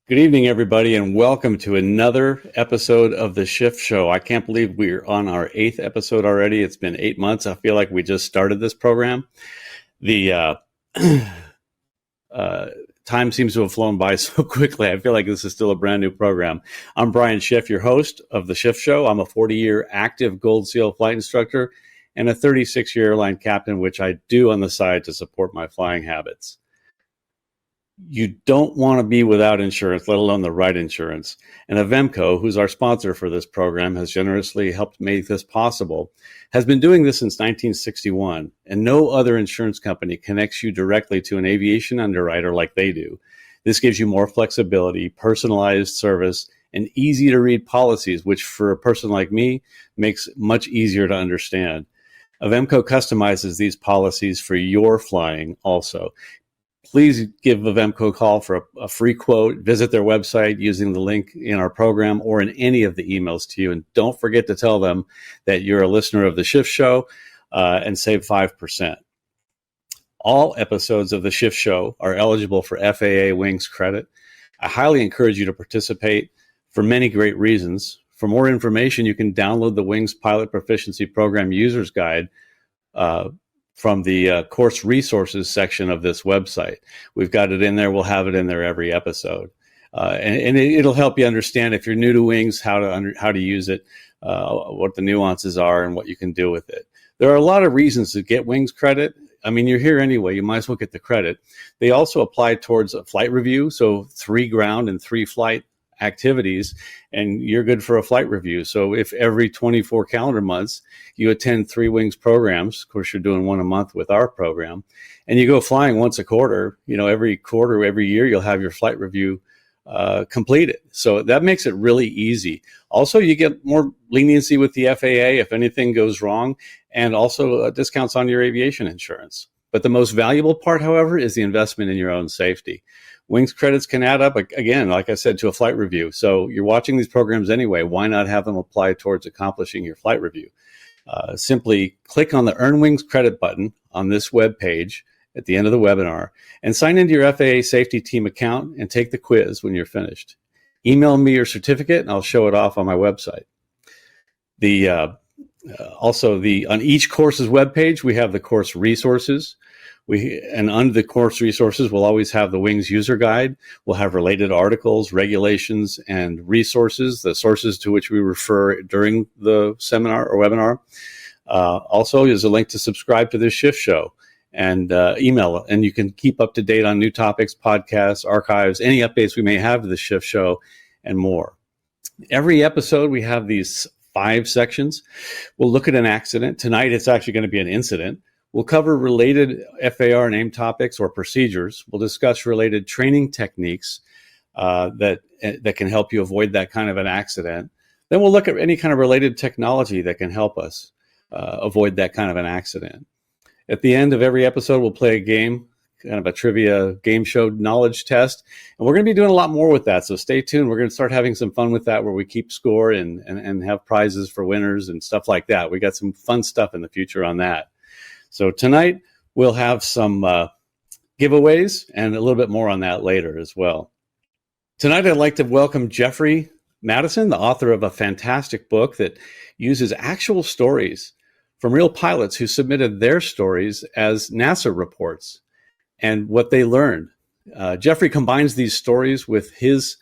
Good evening, everybody, and welcome to another episode of the SCHIFF Show. I can't believe we're on our 8th episode already. It's been 8 months. I feel like we just started this program. The time seems to have flown by so quickly. I feel like this is still a brand new program. I'm Brian Schiff, your host of the SCHIFF Show. I'm a 40-year active Gold SEAL flight instructor and a 36-year airline captain, which I do on the side to support my flying habits. You don't want to be without insurance, let alone the right insurance. And AVEMCO, who's our sponsor for this program, has generously helped make this possible, has been doing this since 1961, and no other insurance company connects you directly to an aviation underwriter like they do. This gives you more flexibility, personalized service, and easy-to-read policies, which for a person like me makes much easier to understand. AVEMCO customizes these policies for your flying also. Please give AVEMCO a call for a free quote. Visit their website using the link in our program or in any of the emails to you. And don't forget to tell them that you're a listener of the SCHIFF Show and save 5%. All episodes of the SCHIFF Show are eligible for FAA Wings credit. I highly encourage you to participate for many great reasons. For more information, you can download the Wings Pilot Proficiency Program User's Guide from the course resources section of this website. We've got it in there. We'll have it in there every episode. And it'll help you understand, if you're new to Wings, how to use it, what the nuances are, and what you can do with it. There are a lot of reasons to get Wings credit. I mean, you're here anyway. You might as well get the credit. They also apply towards a flight review, so 3 ground and 3 flight activities, and you're good for a flight review. So if every 24 calendar months you attend 3 Wings programs, of course you're doing 1 a month with our program, and you go flying once a quarter, every quarter, every year, you'll have your flight review completed. So that makes it really easy. Also, you get more leniency with the FAA if anything goes wrong, and also discounts on your aviation insurance. But the most valuable part, however, is the investment in your own safety. Wings credits can add up, again, like I said, to a flight review. So you're watching these programs anyway. Why not have them apply towards accomplishing your flight review? Simply click on the Earn Wings credit button on this web page at the end of the webinar and sign into your FAA Safety Team account and take the quiz when you're finished. Email me your certificate and I'll show it off on my website. On each course's webpage, we have the course resources. And under the course resources, we'll always have the Wings user guide. We'll have related articles, regulations, and resources, the sources to which we refer during the seminar or webinar. Also, there's a link to subscribe to this SCHIFF Show and email, and you can keep up to date on new topics, podcasts, archives, any updates we may have to the SCHIFF Show, and more. Every episode, we have these 5 sections. We'll look at an accident. Tonight, it's actually going to be an incident. We'll cover related FAR name topics or procedures. We'll discuss related training techniques that can help you avoid that kind of an accident. Then we'll look at any kind of related technology that can help us avoid that kind of an accident. At the end of every episode, we'll play a game, kind of a trivia game show knowledge test. And we're going to be doing a lot more with that, so stay tuned. We're going to start having some fun with that, where we keep score and have prizes for winners and stuff like that. We got some fun stuff in the future on that. So tonight, we'll have some giveaways and a little bit more on that later as well. Tonight, I'd like to welcome Jeffrey Madison, the author of a fantastic book that uses actual stories from real pilots who submitted their stories as NASA reports and what they learned. Jeffrey combines these stories with his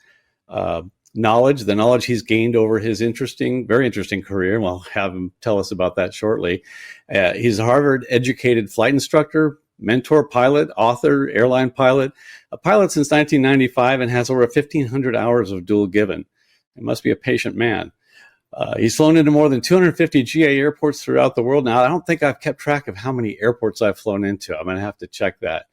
knowledge, the knowledge he's gained over his very interesting career. We'll have him tell us about that shortly. He's a Harvard-educated flight instructor, mentor pilot, author, airline pilot, a pilot since 1995, and has over 1,500 hours of dual given. He must be a patient man. He's flown into more than 250 GA airports throughout the world. Now, I don't think I've kept track of how many airports I've flown into. I'm going to have to check that.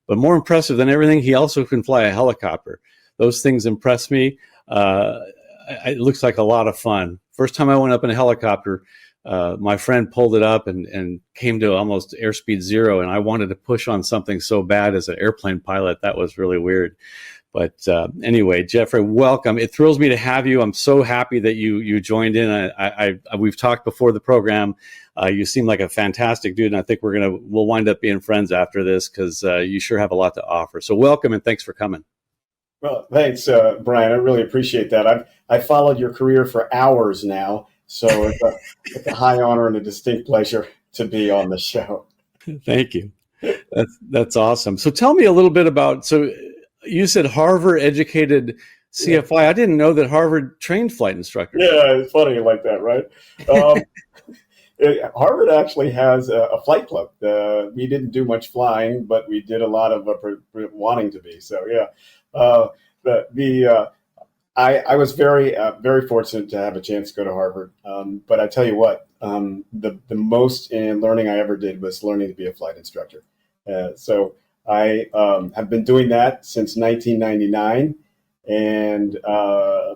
But more impressive than everything, he also can fly a helicopter. Those things impress me. It looks like a lot of fun. First time I went up in a helicopter, my friend pulled it up and came to almost airspeed 0, and I wanted to push on something so bad as an airplane pilot. That was really weird. But anyway, Jeffrey, welcome. It thrills me to have you. I'm so happy that you joined in. We've talked before the program. You seem like a fantastic dude, and I think we'll wind up being friends after this, because you sure have a lot to offer. So welcome, and thanks for coming. Well, thanks, Brian. I really appreciate that. I've followed your career for hours now, so it's a high honor and a distinct pleasure to be on the show. Thank you. That's awesome. So tell me a little bit about, so you said Harvard educated Yeah, CFI. I didn't know that Harvard trained flight instructors. yeah, it's funny like that, right? Um, Harvard actually has a flight club. We didn't do much flying, but we did a lot of wanting to be. So yeah, the I was very fortunate to have a chance to go to Harvard. But I tell you what, the most in learning I ever did was learning to be a flight instructor. So I have been doing that since 1999. And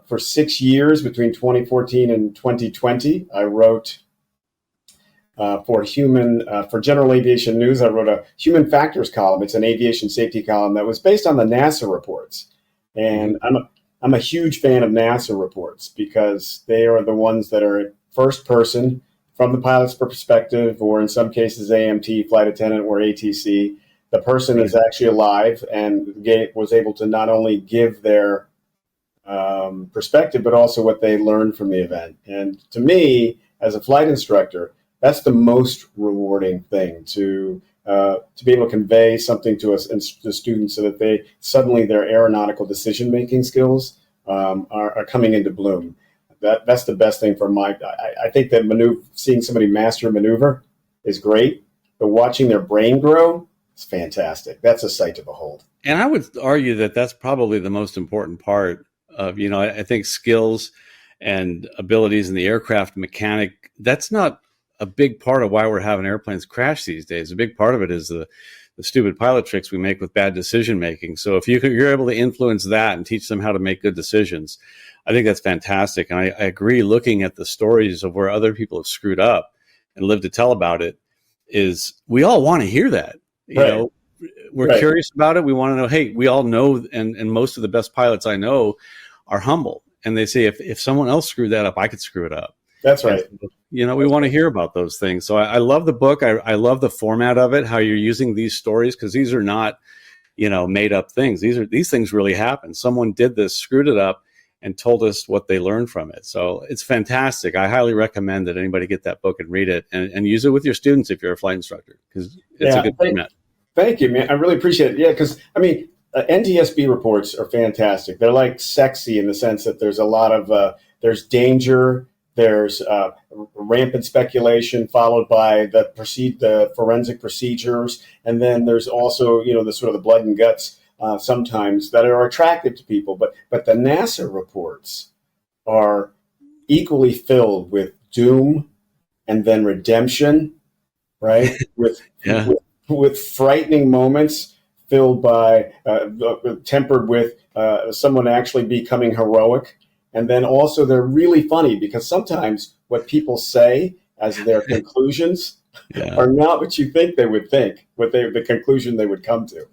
for 6 years, between 2014 and 2020, I wrote for General Aviation News. I wrote a human factors column. It's an aviation safety column that was based on the NASA reports. And I'm a huge fan of NASA reports because they are the ones that are first person from the pilot's perspective, or in some cases, AMT, flight attendant, or ATC. The person is actually alive and was able to not only give their perspective, but also what they learned from the event. And to me, as a flight instructor, that's the most rewarding thing to be able to convey something to us and the students so that their aeronautical decision making skills are coming into bloom. That's the best thing I think that seeing somebody master a maneuver is great, but watching their brain grow is fantastic. That's a sight to behold. And I would argue that that's probably the most important part of, I think skills and abilities in the aircraft mechanic, that's not a big part of why we're having airplanes crash these days. A big part of it is the stupid pilot tricks we make with bad decision making. So if you're able to influence that and teach them how to make good decisions, I think that's fantastic. And I agree, looking at the stories of where other people have screwed up and lived to tell about it, is we all want to hear that. We're curious about it. We want to know, hey, we all know, and most of the best pilots I know are humble. And they say, if someone else screwed that up, I could screw it up. That's right. And, we want to hear about those things. So I love the book. I love the format of it, how you're using these stories, because these are not, made up things. These things really happen. Someone did this, screwed it up, and told us what they learned from it. So it's fantastic. I highly recommend that anybody get that book and read it and use it with your students if you're a flight instructor, because it's a good format. Thank you, man. I really appreciate it. Yeah, because NTSB reports are fantastic. They're like sexy in the sense that there's a lot of there's danger, there's rampant speculation followed by the forensic procedures, and then there's also the sort of the blood and guts sometimes that are attractive to people. But the NASA reports are equally filled with doom and then redemption, right? With frightening moments filled by tempered with someone actually becoming heroic. And then also they're really funny because sometimes what people say as their conclusions are not what you think they would think, the conclusion they would come to.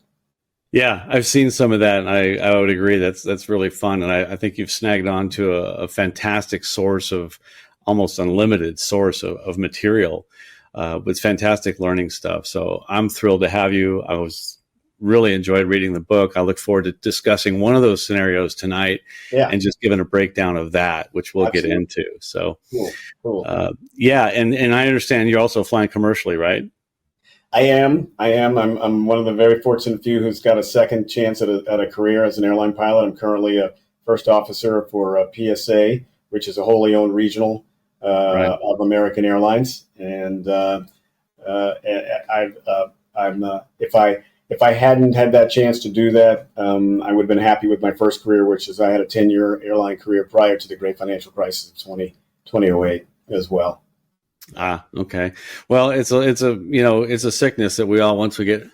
Yeah, I've seen some of that, and I would agree that's really fun. And I think you've snagged on to a fantastic source of, almost unlimited source of material with fantastic learning stuff. So I'm thrilled to have you. I was really enjoyed reading the book. I look forward to discussing one of those scenarios tonight and just giving a breakdown of that, which we'll get into. So, cool. And I understand you're also flying commercially, right? I am. I'm one of the very fortunate few who's got a second chance at a career as an airline pilot. I'm currently a first officer for PSA, which is a wholly owned regional of American Airlines. And if I hadn't had that chance to do that, I would have been happy with my first career, which is I had a 10-year airline career prior to the great financial crisis of 2008 as well. Okay. Well, it's a sickness that we all, once we get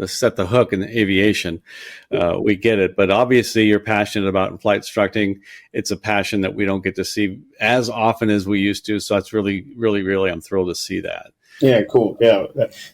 set the hook in aviation, we get it. But obviously you're passionate about flight instructing. It's a passion that we don't get to see as often as we used to. So that's really, really, really, I'm thrilled to see that. Yeah, cool. Yeah.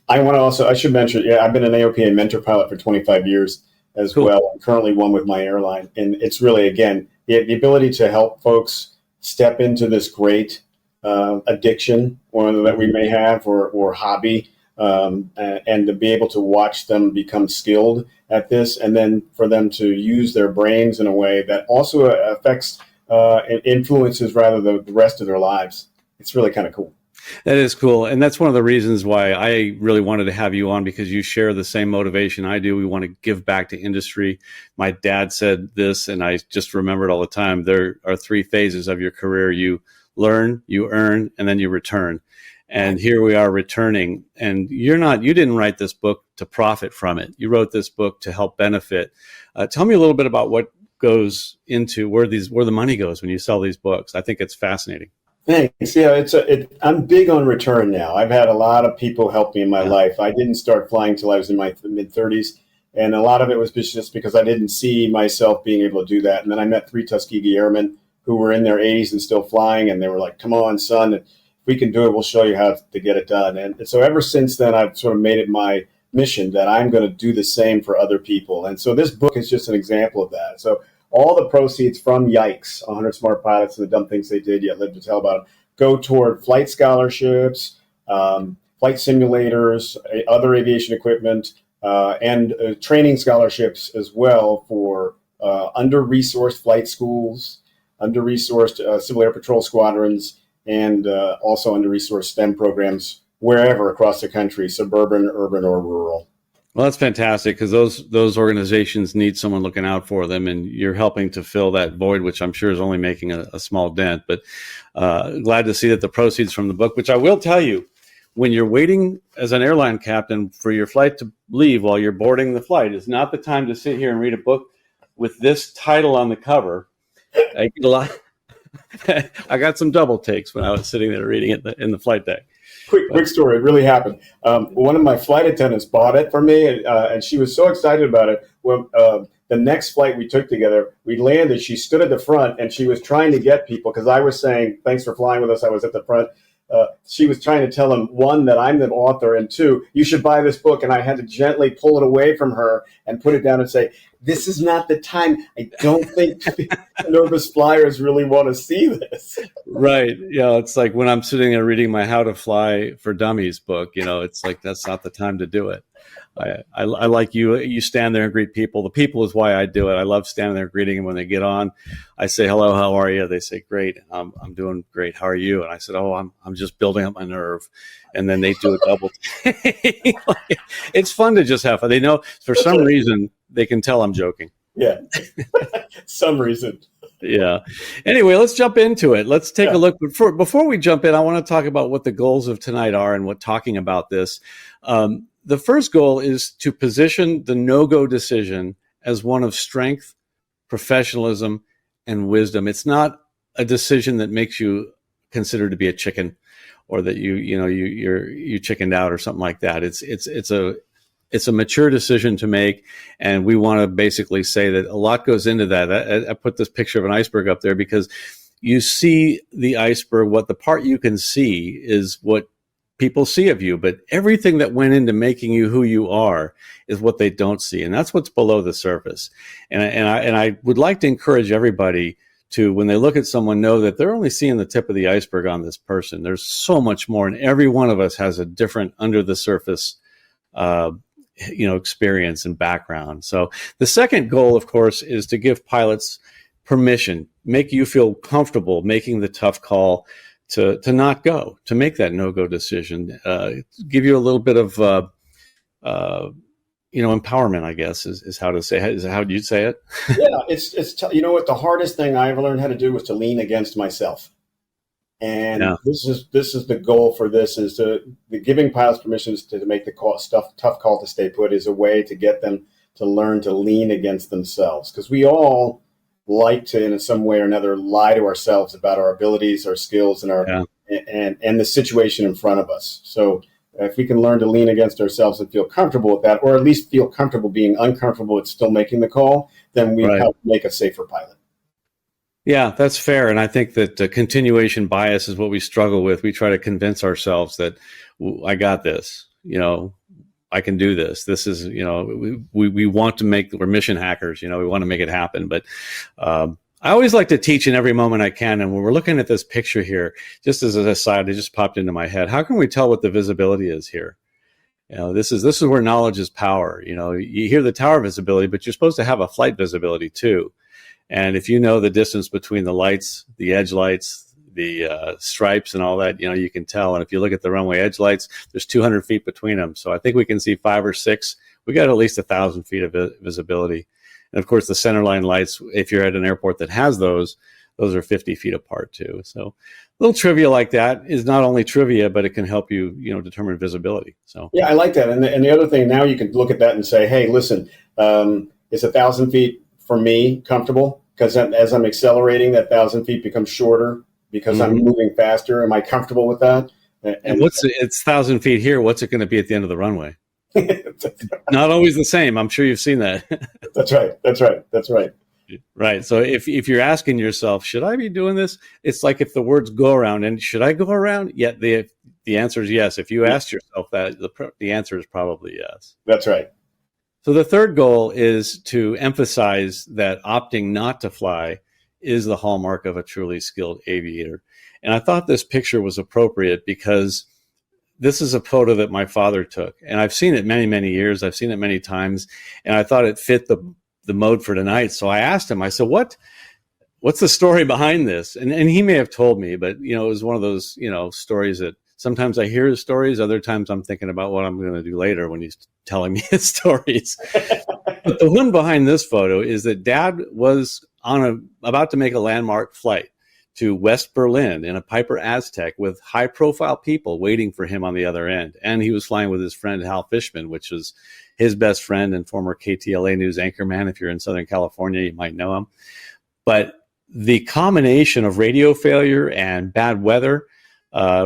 I should mention, I've been an AOPA mentor pilot for 25 years as well. I'm currently one with my airline. And it's really, again, the ability to help folks step into this great addiction, or that we may have, or hobby, and to be able to watch them become skilled at this, and then for them to use their brains in a way that also affects and influences rather the rest of their lives. It's really kind of cool. That is cool. And that's one of the reasons why I really wanted to have you on, because you share the same motivation I do. We want to give back to industry. My dad said this, and I just remember it all the time. There are 3 phases of your career. You learn, you earn, and then you return. And here we are returning. And you didn't write this book to profit from it. You wrote this book to help benefit. Tell me a little bit about what goes into where the money goes when you sell these books. I think it's fascinating. Thanks. Yeah, I'm big on return now. I've had a lot of people help me in my life. I didn't start flying till I was in my mid-30s, and a lot of it was just because I didn't see myself being able to do that. And then I met 3 Tuskegee Airmen who were in their 80s and still flying, and they were like, "Come on, son, if we can do it, we'll show you how to get it done." And so ever since then, I've sort of made it my mission that I'm going to do the same for other people. And so this book is just an example of that. So all the proceeds from YIKES, 100 Smart Pilots and the Dumb Things They Did Yet Lived to Tell About Them, go toward flight scholarships, flight simulators, other aviation equipment, and training scholarships as well for under-resourced flight schools, under-resourced Civil Air Patrol squadrons, and also under-resourced STEM programs wherever across the country, suburban, urban, or rural. Well, that's fantastic, because those organizations need someone looking out for them, and you're helping to fill that void, which I'm sure is only making a small dent. But glad to see that the proceeds from the book, which I will tell you, when you're waiting as an airline captain for your flight to leave while you're boarding the flight, is not the time to sit here and read a book with this title on the cover. I get a lot. I got some double takes when I was sitting there reading it in the flight deck. Quick story. It really happened. One of my flight attendants bought it for me, and she was so excited about it. Well, the next flight we took together, we landed. She stood at the front, and she was trying to get people, because I was saying, "Thanks for flying with us." I was at the front. She was trying to tell them, 1, that I'm the author, and 2, you should buy this book. And I had to gently pull it away from her and put it down and say, "This is not the time. I don't think nervous flyers really want to see this." Right. Yeah. It's like when I'm sitting there reading my How to Fly for Dummies book, it's like, that's not the time to do it. I like you stand there and greet people. The people is why I do it. I love standing there greeting them when they get on. I say, "Hello, how are you?" They say, "Great. I'm doing great. How are you?" And I said, "Oh, I'm just building up my nerve." And then they do a double take. It's fun to just have fun. They know for some reason they can tell I'm joking. Yeah. Some reason. Yeah. Anyway, let's jump into it. Let's take a look. Before we jump in, I want to talk about what the goals of tonight are and what talking about this. The first goal is to position the no-go decision as one of strength, professionalism, and wisdom. It's not a decision that makes you considered to be a chicken, or that you chickened out or something like that. It's a mature decision to make, and we want to basically say that a lot goes into that. I put this picture of an iceberg up there because you see the iceberg. What the part you can see is what people see of you, but everything that went into making you who you are is what they don't see, and that's what's below the surface. And I would like to encourage everybody to, when they look at someone, know that they're only seeing the tip of the iceberg on this person. There's so much more, and every one of us has a different under the surface experience and background. So the second goal, of course, is to give pilots permission, make you feel comfortable making the tough call to not go, to make that no-go decision, give you a little bit of, empowerment, I guess, is how to say it. Is how do you say it? Yeah, what the hardest thing I ever learned how to do was to lean against myself. And this is the goal for this, is giving pilots permissions to make the tough call to stay put is a way to get them to learn to lean against themselves. Because we all like to, in some way or another, lie to ourselves about our abilities, our skills, and and the situation in front of us. So if we can learn to lean against ourselves and feel comfortable with that, or at least feel comfortable being uncomfortable with still making the call, then we help make a safer pilot. Yeah, that's fair. And I think that continuation bias is what we struggle with. We try to convince ourselves that I got this, I can do this. This is, we want to we're mission hackers, we want to make it happen. But I always like to teach in every moment I can. And when we're looking at this picture here, just as an aside, it just popped into my head. How can we tell what the visibility is here? This is where knowledge is power. You hear the tower visibility, but you're supposed to have a flight visibility too. And if you know the distance between the lights, the edge lights, the stripes and all that, you can tell. And if you look at the runway edge lights, there's 200 feet between them. So I think we can see 5 or 6. We got at least 1,000 feet of visibility. And of course, the centerline lights, if you're at an airport that has those are 50 feet apart too. So a little trivia like that is not only trivia, but it can help you, determine visibility. So yeah, I like that. And the other thing, now you can look at that and say, hey, listen, is 1,000 feet for me comfortable? Because as I'm accelerating, that 1,000 feet becomes shorter because I'm moving faster. Am I comfortable with that? And it's 1,000 feet here. What's it going to be at the end of the runway? Not always the same. I'm sure you've seen that. That's right. Right. So if you're asking yourself, should I be doing this? It's like if the words go around, and should I go around? Yeah, the answer is yes. If you asked yourself that, the answer is probably yes. That's right. So the third goal is to emphasize that opting not to fly is the hallmark of a truly skilled aviator. And I thought this picture was appropriate because this is a photo that my father took. And I've seen it many, many years. I've seen it many times. And I thought it fit the mode for tonight. So I asked him, I said, what's the story behind this? And he may have told me, but, it was one of those, stories that sometimes I hear his stories. Other times I'm thinking about what I'm going to do later when he's telling me his stories. But the one behind this photo is that Dad was about to make a landmark flight to West Berlin in a Piper Aztec with high profile people waiting for him on the other end. And he was flying with his friend Hal Fishman, which was his best friend and former KTLA News anchorman. If you're in Southern California, you might know him. But the combination of radio failure and bad weather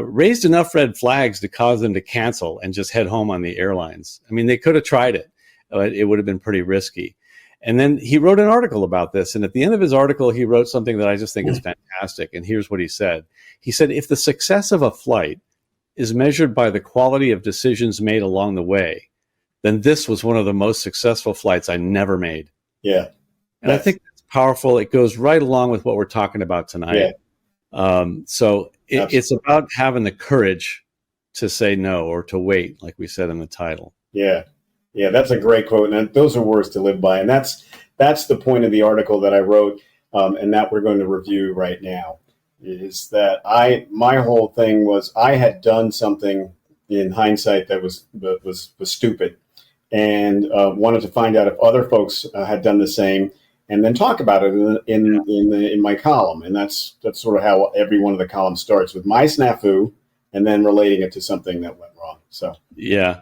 raised enough red flags to cause them to cancel and just head home on the airlines. I mean, they could have tried it, but it would have been pretty risky. And then he wrote an article about this. And at the end of his article, he wrote something that I just think is fantastic. And here's what he said. He said, if the success of a flight is measured by the quality of decisions made along the way, then this was one of the most successful flights I never made. Yeah. And I think that's powerful. It goes right along with what we're talking about tonight. Yeah. It's about having the courage to say no or to wait, like we said in the title. Yeah. Yeah, that's a great quote. And those are words to live by. And that's the point of the article that I wrote and that we're going to review right now, is that my whole thing was I had done something in hindsight that was stupid, and wanted to find out if other folks had done the same, and then talk about it in my column. And that's sort of how every one of the columns starts, with my snafu and then relating it to something that went wrong. So yeah.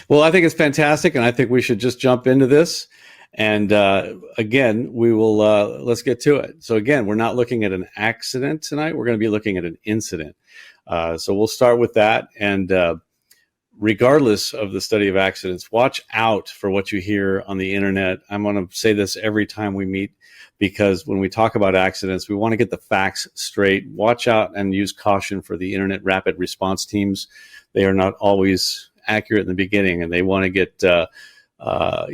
Well, I think it's fantastic, and I think we should just jump into this. And again, we will let's get to it. So again, we're not looking at an accident tonight. We're going to be looking at an incident. So we'll start with that. And regardless of the study of accidents, watch out for what you hear on the internet. I'm going to say this every time we meet, because when we talk about accidents, we want to get the facts straight. Watch out and use caution for the internet rapid response teams. They are not always accurate in the beginning, and they want to get, they want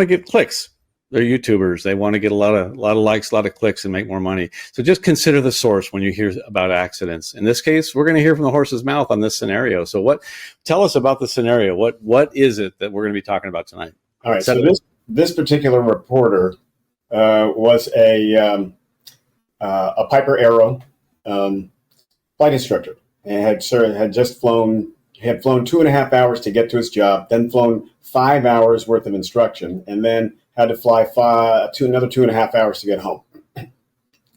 to get clicks. They're YouTubers. They want to get a lot of likes, a lot of clicks, and make more money. So just consider the source when you hear about accidents. In this case, we're going to hear from the horse's mouth on this scenario. So tell us about the scenario. What is it that we're going to be talking about tonight? All right. So this particular reporter was a Piper Aero flight instructor, and had flown 2.5 hours to get to his job, then flown 5 hours worth of instruction, and then had to fly another 2.5 hours to get home.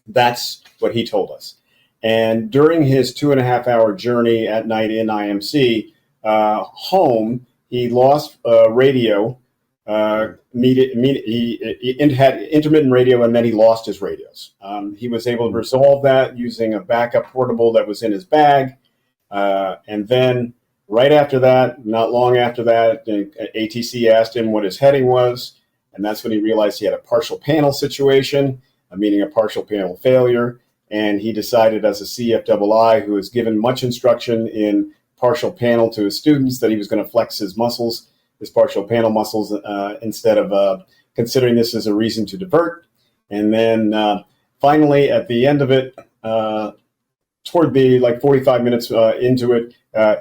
That's what he told us. And during his 2.5 hour journey at night in IMC home, he lost radio. He had intermittent radio, and then he lost his radios. He was able to resolve that using a backup portable that was in his bag. And then right after that, not long after that, ATC asked him what his heading was. And that's when he realized he had a partial panel situation, meaning a partial panel failure. And he decided, as a CFII who has given much instruction in partial panel to his students, that he was going to flex his muscles, his partial panel muscles, instead of considering this as a reason to divert. And then finally, at the end of it, toward the 45 minutes into it,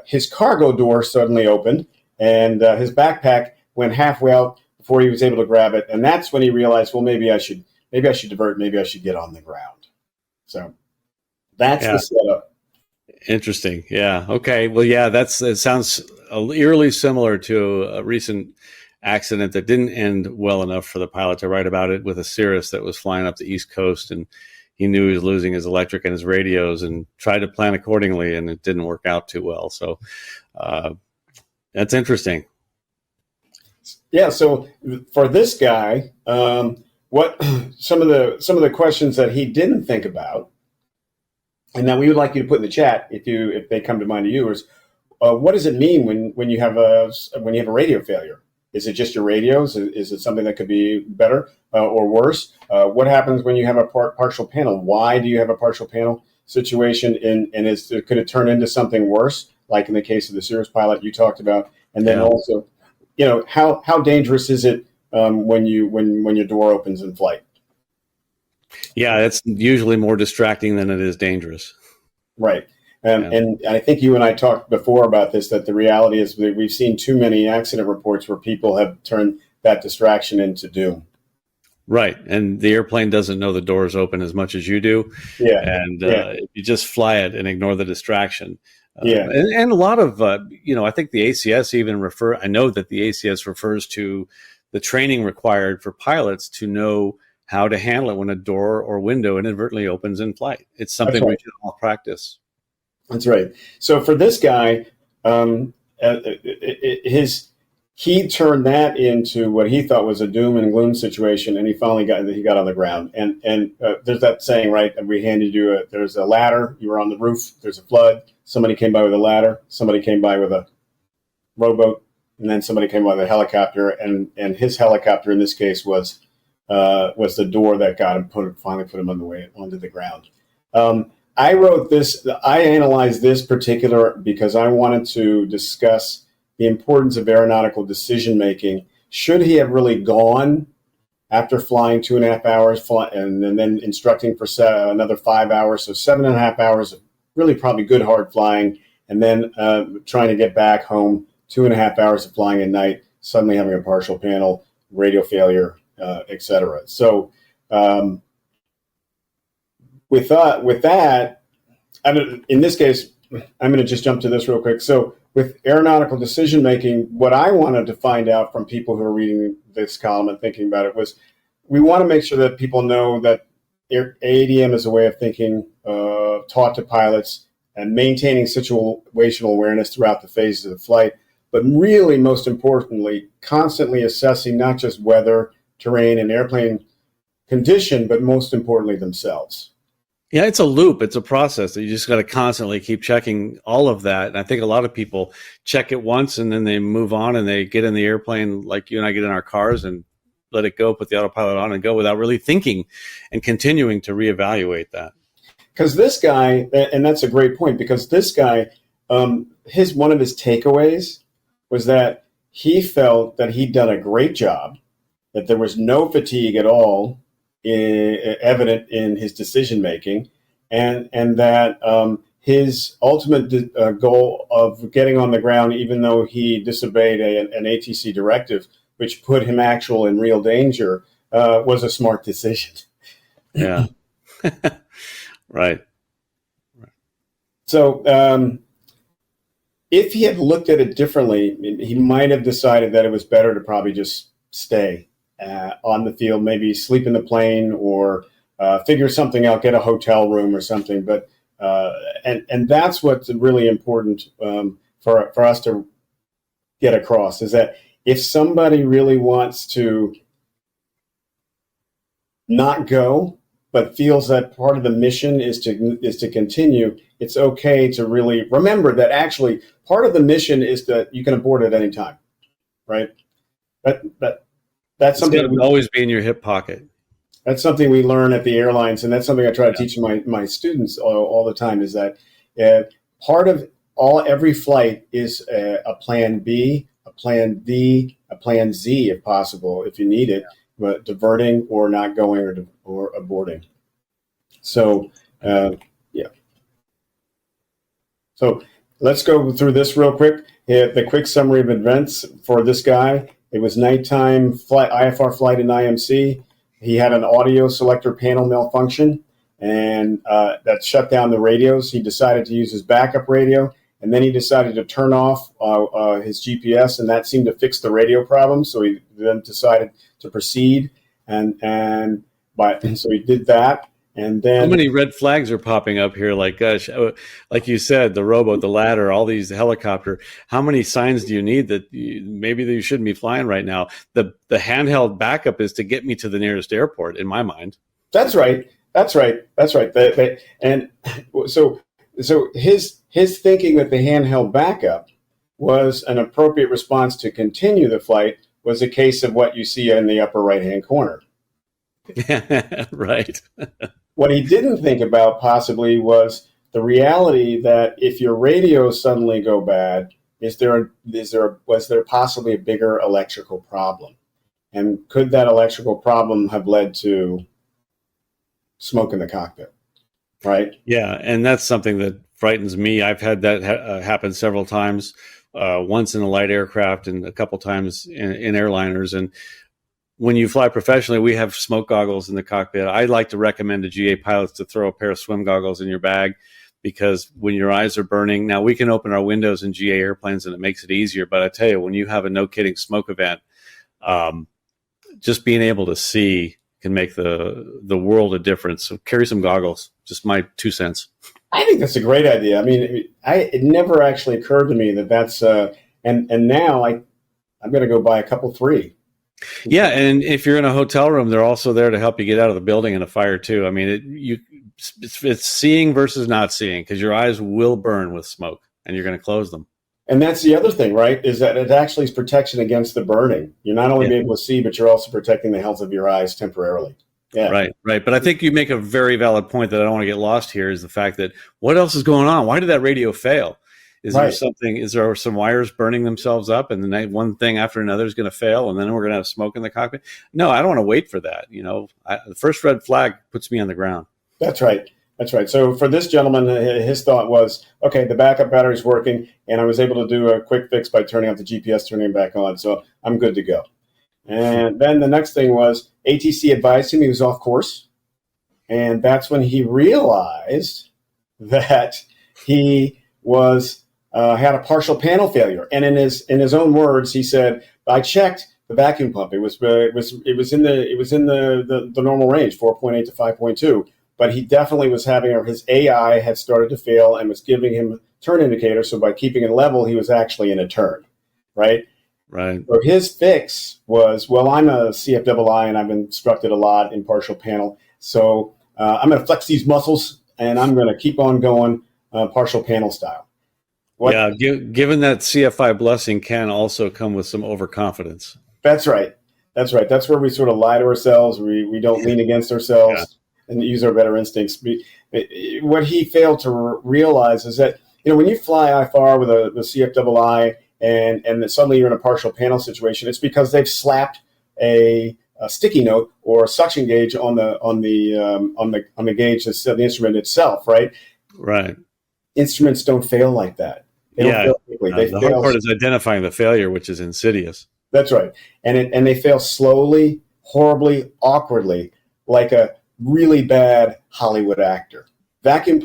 his cargo door suddenly opened, and his backpack went halfway out before he was able to grab it. And that's when he realized, well, maybe I should divert. Maybe I should get on the ground. So that's the setup. Interesting. Yeah. Okay. Well, yeah, it sounds eerily similar to a recent accident that didn't end well enough for the pilot to write about it, with a Cirrus that was flying up the East Coast, and he knew he was losing his electric and his radios and tried to plan accordingly, and it didn't work out too well. So that's interesting. Yeah. So for this guy, what some of the questions that he didn't think about, and that we would like you to put in the chat if they come to mind to you, is what does it mean when you have a radio failure? Is it just your radios? Is it something that could be better or worse? What happens when you have a partial panel? Why do you have a partial panel situation? And could it turn into something worse, like in the case of the Cirrus pilot you talked about? And then also, how dangerous is it when your door opens in flight? Yeah, it's usually more distracting than it is dangerous. Right. And I think you and I talked before about this, that the reality is that we've seen too many accident reports where people have turned that distraction into doom. Right. And the airplane doesn't know the door is open as much as you do. Yeah. And you just fly it and ignore the distraction. And a lot of, I think the ACS I know that the ACS refers to the training required for pilots to know how to handle it when a door or window inadvertently opens in flight. It's something we should all practice. That's right. So for this guy, he turned that into what he thought was a doom and gloom situation, and he finally got on the ground. And there's that saying, right? We handed you there's a ladder. You were on the roof. There's a flood. Somebody came by with a ladder. Somebody came by with a rowboat, and then somebody came by with a helicopter. And his helicopter in this case was the door that got him finally put him onto the ground. I analyzed this particular because I wanted to discuss the importance of aeronautical decision making. Should he have really gone after flying 2.5 hours and then instructing for another 5 hours, so 7.5 hours of really probably good hard flying, and then trying to get back home, 2.5 hours of flying at night, suddenly having a partial panel, radio failure, etc. So with that, in this case, I'm going to just jump to this real quick. So with aeronautical decision making, what I wanted to find out from people who are reading this column and thinking about it was, we want to make sure that people know that ADM is a way of thinking taught to pilots and maintaining situational awareness throughout the phases of the flight, but really, most importantly, constantly assessing not just weather, terrain, and airplane condition, but most importantly, themselves. Yeah, it's a loop. It's a process that you just got to constantly keep checking all of that. And I think a lot of people check it once and then they move on and they get in the airplane like you and I get in our cars and let it go, put the autopilot on and go without really thinking and continuing to reevaluate that. Because this guy, and that's a great point, because this guy, one of his takeaways was that he felt that he'd done a great job, that there was no fatigue at all evident in his decision making, and that his ultimate goal of getting on the ground, even though he disobeyed an ATC directive, which put him in real danger, was a smart decision. Yeah. Right. So if he had looked at it differently, he might have decided that it was better to probably just stay on the field, maybe sleep in the plane or figure something out, get a hotel room or something. But and that's what's really important for us to get across, is that if somebody really wants to not go, but feels that part of the mission is to continue, it's okay to really remember that actually part of the mission is that you can abort at any time, right? That's something that always be in your hip pocket. That's something we learn at the airlines, and that's something I try to teach my students all the time, is that part of every flight is a plan B, a plan D, a plan Z, if possible, if you need it, but diverting or not going or aborting. So, So let's go through this real quick. The quick summary of events for this guy. It was nighttime flight, IFR flight in IMC. He had an audio selector panel malfunction, and that shut down the radios. He decided to use his backup radio, and then he decided to turn off his GPS, and that seemed to fix the radio problem. So he then decided to proceed, and so he did that. And then, how many red flags are popping up here? Like, gosh, like you said, the rowboat, the ladder, all these helicopter. How many signs do you need that maybe you shouldn't be flying right now? The handheld backup is to get me to the nearest airport, in my mind. That's right. And so his thinking that the handheld backup was an appropriate response to continue the flight was a case of what you see in the upper right-hand corner. Right. What he didn't think about possibly was the reality that if your radios suddenly go bad, was there possibly a bigger electrical problem? And could that electrical problem have led to smoke in the cockpit? Right? Yeah, and that's something that frightens me. I've had that happen several times, once in a light aircraft and a couple times in airliners. And when you fly professionally, we have smoke goggles in the cockpit. I like to recommend to GA pilots to throw a pair of swim goggles in your bag, because when your eyes are burning, now we can open our windows in GA airplanes and it makes it easier. But I tell you, when you have a no kidding smoke event, just being able to see can make the world a difference. So carry some goggles. Just my 2 cents. I think that's a great idea. I mean, it never actually occurred to me that's and now I'm going to go buy a couple 3. Yeah, and if you're in a hotel room, they're also there to help you get out of the building in a fire too. I mean, it's seeing versus not seeing, because your eyes will burn with smoke, and you're going to close them. And that's the other thing, right? Is that it actually is protection against the burning. You're not only able to see, but you're also protecting the health of your eyes temporarily. Yeah, right. But I think you make a very valid point that I don't want to get lost here, is the fact that what else is going on? Why did that radio fail? Is there something? Is there some wires burning themselves up, and then one thing after another is going to fail, and then we're going to have smoke in the cockpit? No, I don't want to wait for that. The first red flag puts me on the ground. That's right. So for this gentleman, his thought was, okay, the backup battery's working, and I was able to do a quick fix by turning off the GPS, turning it back on, so I'm good to go. And then the next thing was ATC advised him he was off course, and that's when he realized that he was had a partial panel failure. And in his own words, he said, "I checked the vacuum pump. It was in the normal range, 4.8 to 5.2. But he definitely was his AI had started to fail and was giving him turn indicator. So by keeping it level, he was actually in a turn, right? Right. So his fix was, well, I'm a CFII and I've instructed a lot in partial panel. So I'm going to flex these muscles and I'm going to keep on going partial panel style." Yeah, given that CFI blessing can also come with some overconfidence. That's right. That's where we sort of lie to ourselves. We don't lean against ourselves and use our better instincts. What he failed to realize is that, when you fly IFR with the CFII and suddenly you're in a partial panel situation, it's because they've slapped a sticky note or a suction gauge on the gauge that's the instrument itself, right? Right. Instruments don't fail like that. They don't fail quickly. The hard part is identifying the failure, which is insidious. That's right. And they fail slowly, horribly, awkwardly, like a really bad Hollywood actor. Vacuum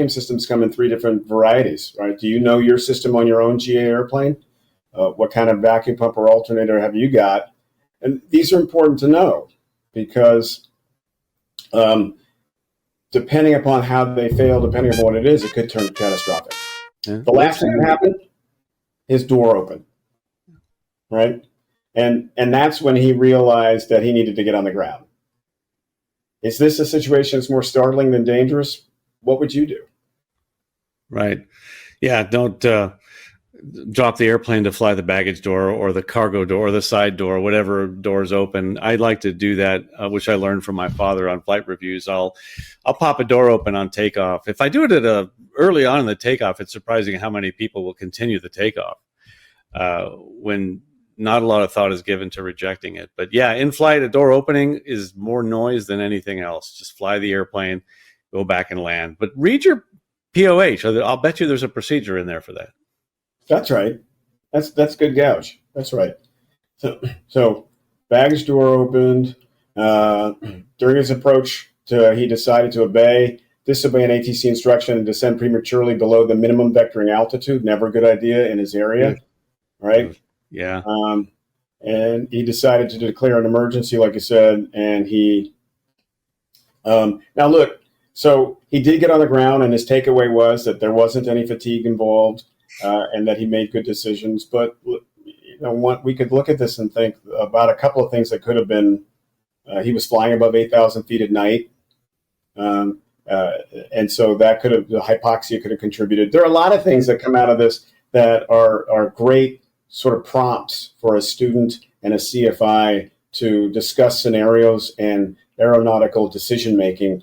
systems come in 3 different varieties, right? Do you know your system on your own GA airplane? What kind of vacuum pump or alternator have you got? And these are important to know because depending upon how they fail, depending upon what it is, it could turn catastrophic. Yeah. The last thing that happened, his door opened, right? And that's when he realized that he needed to get on the ground. Is this a situation that's more startling than dangerous? What would you do? Right. Yeah, don't drop the airplane to fly the baggage door or the cargo door or the side door, whatever door's open. I like to do that, which I learned from my father on flight reviews. I'll pop a door open on takeoff. If I do it early on in the takeoff, it's surprising how many people will continue the takeoff when not a lot of thought is given to rejecting it. But yeah, in flight, a door opening is more noise than anything else. Just fly the airplane, go back and land. But read your POH. I'll bet you there's a procedure in there for that. That's right. That's good gouge. That's right. So baggage door opened. During his approach, he decided to disobey an ATC instruction and descend prematurely below the minimum vectoring altitude. Never a good idea in his area, right? Yeah. And he decided to declare an emergency, like you said, and he now look, so he did get on the ground, and his takeaway was that there wasn't any fatigue involved, and that he made good decisions. But we could look at this and think about a couple of things that could have been. He was flying above 8,000 feet at night, and so that the hypoxia could have contributed. There are a lot of things that come out of this that are great sort of prompts for a student and a CFI to discuss scenarios and aeronautical decision-making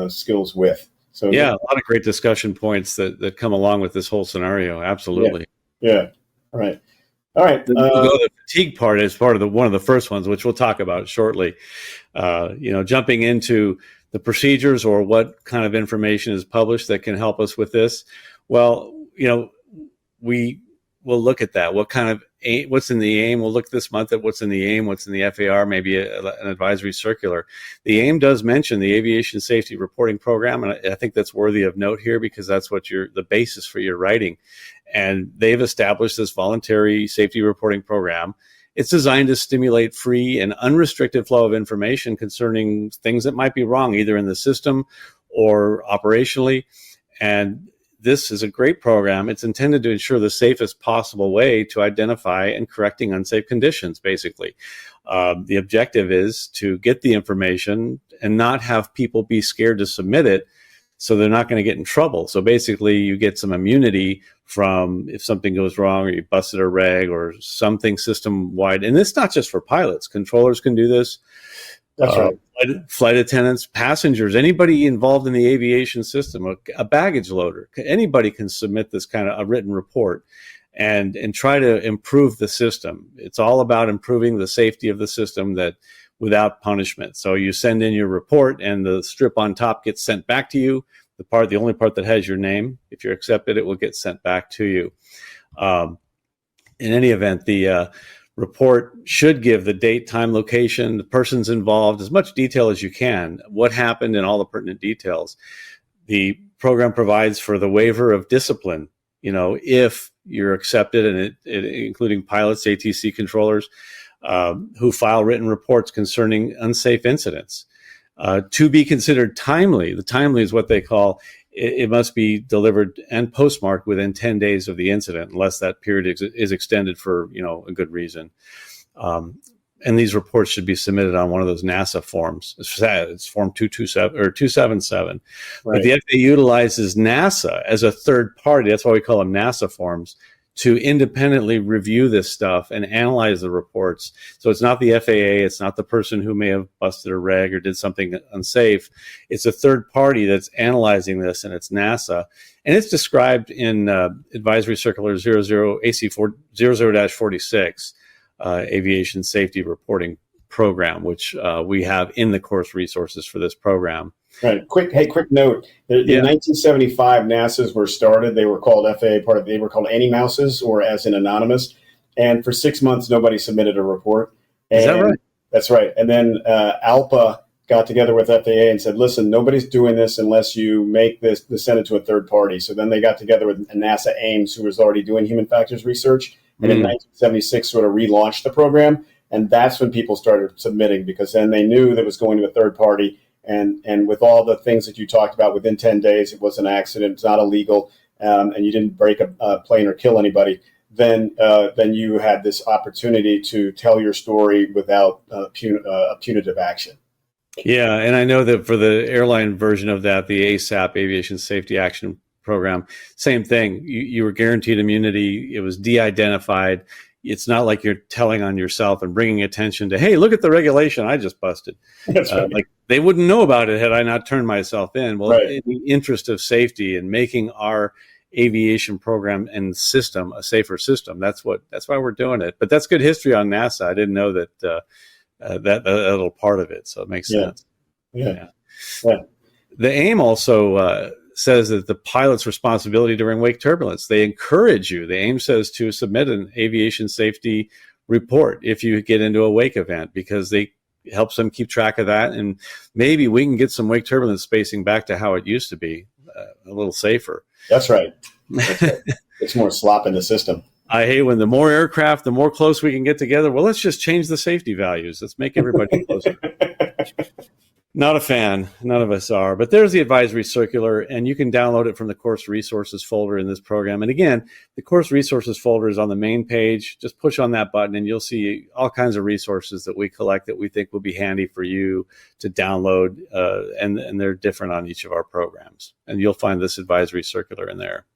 skills with. So yeah, a lot of great discussion points that come along with this whole scenario. Absolutely. Yeah. All right. The fatigue part is part of one of the first ones, which we'll talk about shortly. Jumping into the procedures or what kind of information is published that can help us with this. Well, we will look at that. What's in the AIM? We'll look this month at what's in the AIM, what's in the FAR, maybe an advisory circular. The AIM does mention the Aviation Safety Reporting Program, and I think that's worthy of note here because that's what the basis for your writing. And they've established this voluntary safety reporting program. It's designed to stimulate free and unrestricted flow of information concerning things that might be wrong, either in the system or operationally. And this is a great program. It's intended to ensure the safest possible way to identify and correcting unsafe conditions, basically. The objective is to get the information and not have people be scared to submit it so they're not going to get in trouble. So basically, you get some immunity from if something goes wrong or you busted a reg or something system-wide. And it's not just for pilots. Controllers can do this. That's right. Flight attendants, passengers, anybody involved in the aviation system, a baggage loader, anybody can submit this kind of a written report and try to improve the system. It's all about improving the safety of the system without punishment. So you send in your report and the strip on top gets sent back to you. The only part that has your name, if you're accepted, it will get sent back to you. In any event, the report should give the date, time, location, the persons involved, as much detail as you can, what happened and all the pertinent details. The program provides for the waiver of discipline, if you're accepted, and it including pilots, ATC controllers, who file written reports concerning unsafe incidents. To be considered timely, the timely is what they call, it must be delivered and postmarked within 10 days of the incident, unless that period is extended for, a good reason. And these reports should be submitted on one of those NASA forms. It's form 227 or 277. Right. But the FAA utilizes NASA as a third party. That's why we call them NASA forms, to independently review this stuff and analyze the reports. So it's not the FAA, it's not the person who may have busted a reg or did something unsafe. It's a third party that's analyzing this, and it's NASA. And it's described in Advisory Circular 00-46, Aviation Safety Reporting Program, which we have in the course resources for this program. Right. Quick note. In 1975, NASA's were started. They were called FAA they were called Anti-Mouses, or as in anonymous. And for 6 months, nobody submitted a report. Is that right? That's right. And then ALPA got together with FAA and said, listen, nobody's doing this unless you send it to a third party. So then they got together with NASA Ames, who was already doing human factors research. And in 1976, sort of relaunched the program. And that's when people started submitting, because then they knew that it was going to a third party. And with all the things that you talked about, within 10 days, it was an accident, it's not illegal, and you didn't break a plane or kill anybody, then you had this opportunity to tell your story without punitive action. Yeah, and I know that for the airline version of that, the ASAP, Aviation Safety Action Program, same thing. You were guaranteed immunity. It was de-identified. It's not like you're telling on yourself and bringing attention to, hey, look at the regulation I just busted. That's right. Like they wouldn't know about it had I not turned myself in. Well, right. In the interest of safety and making our aviation program and system a safer system, that's why we're doing it. But that's good history on NASA. I didn't know that that little part of it, so it makes sense. Yeah. The AIM also says that the pilot's responsibility during wake turbulence. They encourage you. The AIM says to submit an aviation safety report if you get into a wake event, because they helps them keep track of that. And maybe we can get some wake turbulence spacing back to how it used to be, a little safer. That's right. It's more slop in the system. I hate when the more aircraft, the more close we can get together. Well, let's just change the safety values. Let's make everybody closer. Not a fan. None of us are. But there's the advisory circular, and you can download it from the course resources folder in this program. And again, the course resources folder is on the main page. Just push on that button, and you'll see all kinds of resources that we collect that we think will be handy for you to download. And they're different on each of our programs. And you'll find this advisory circular in there.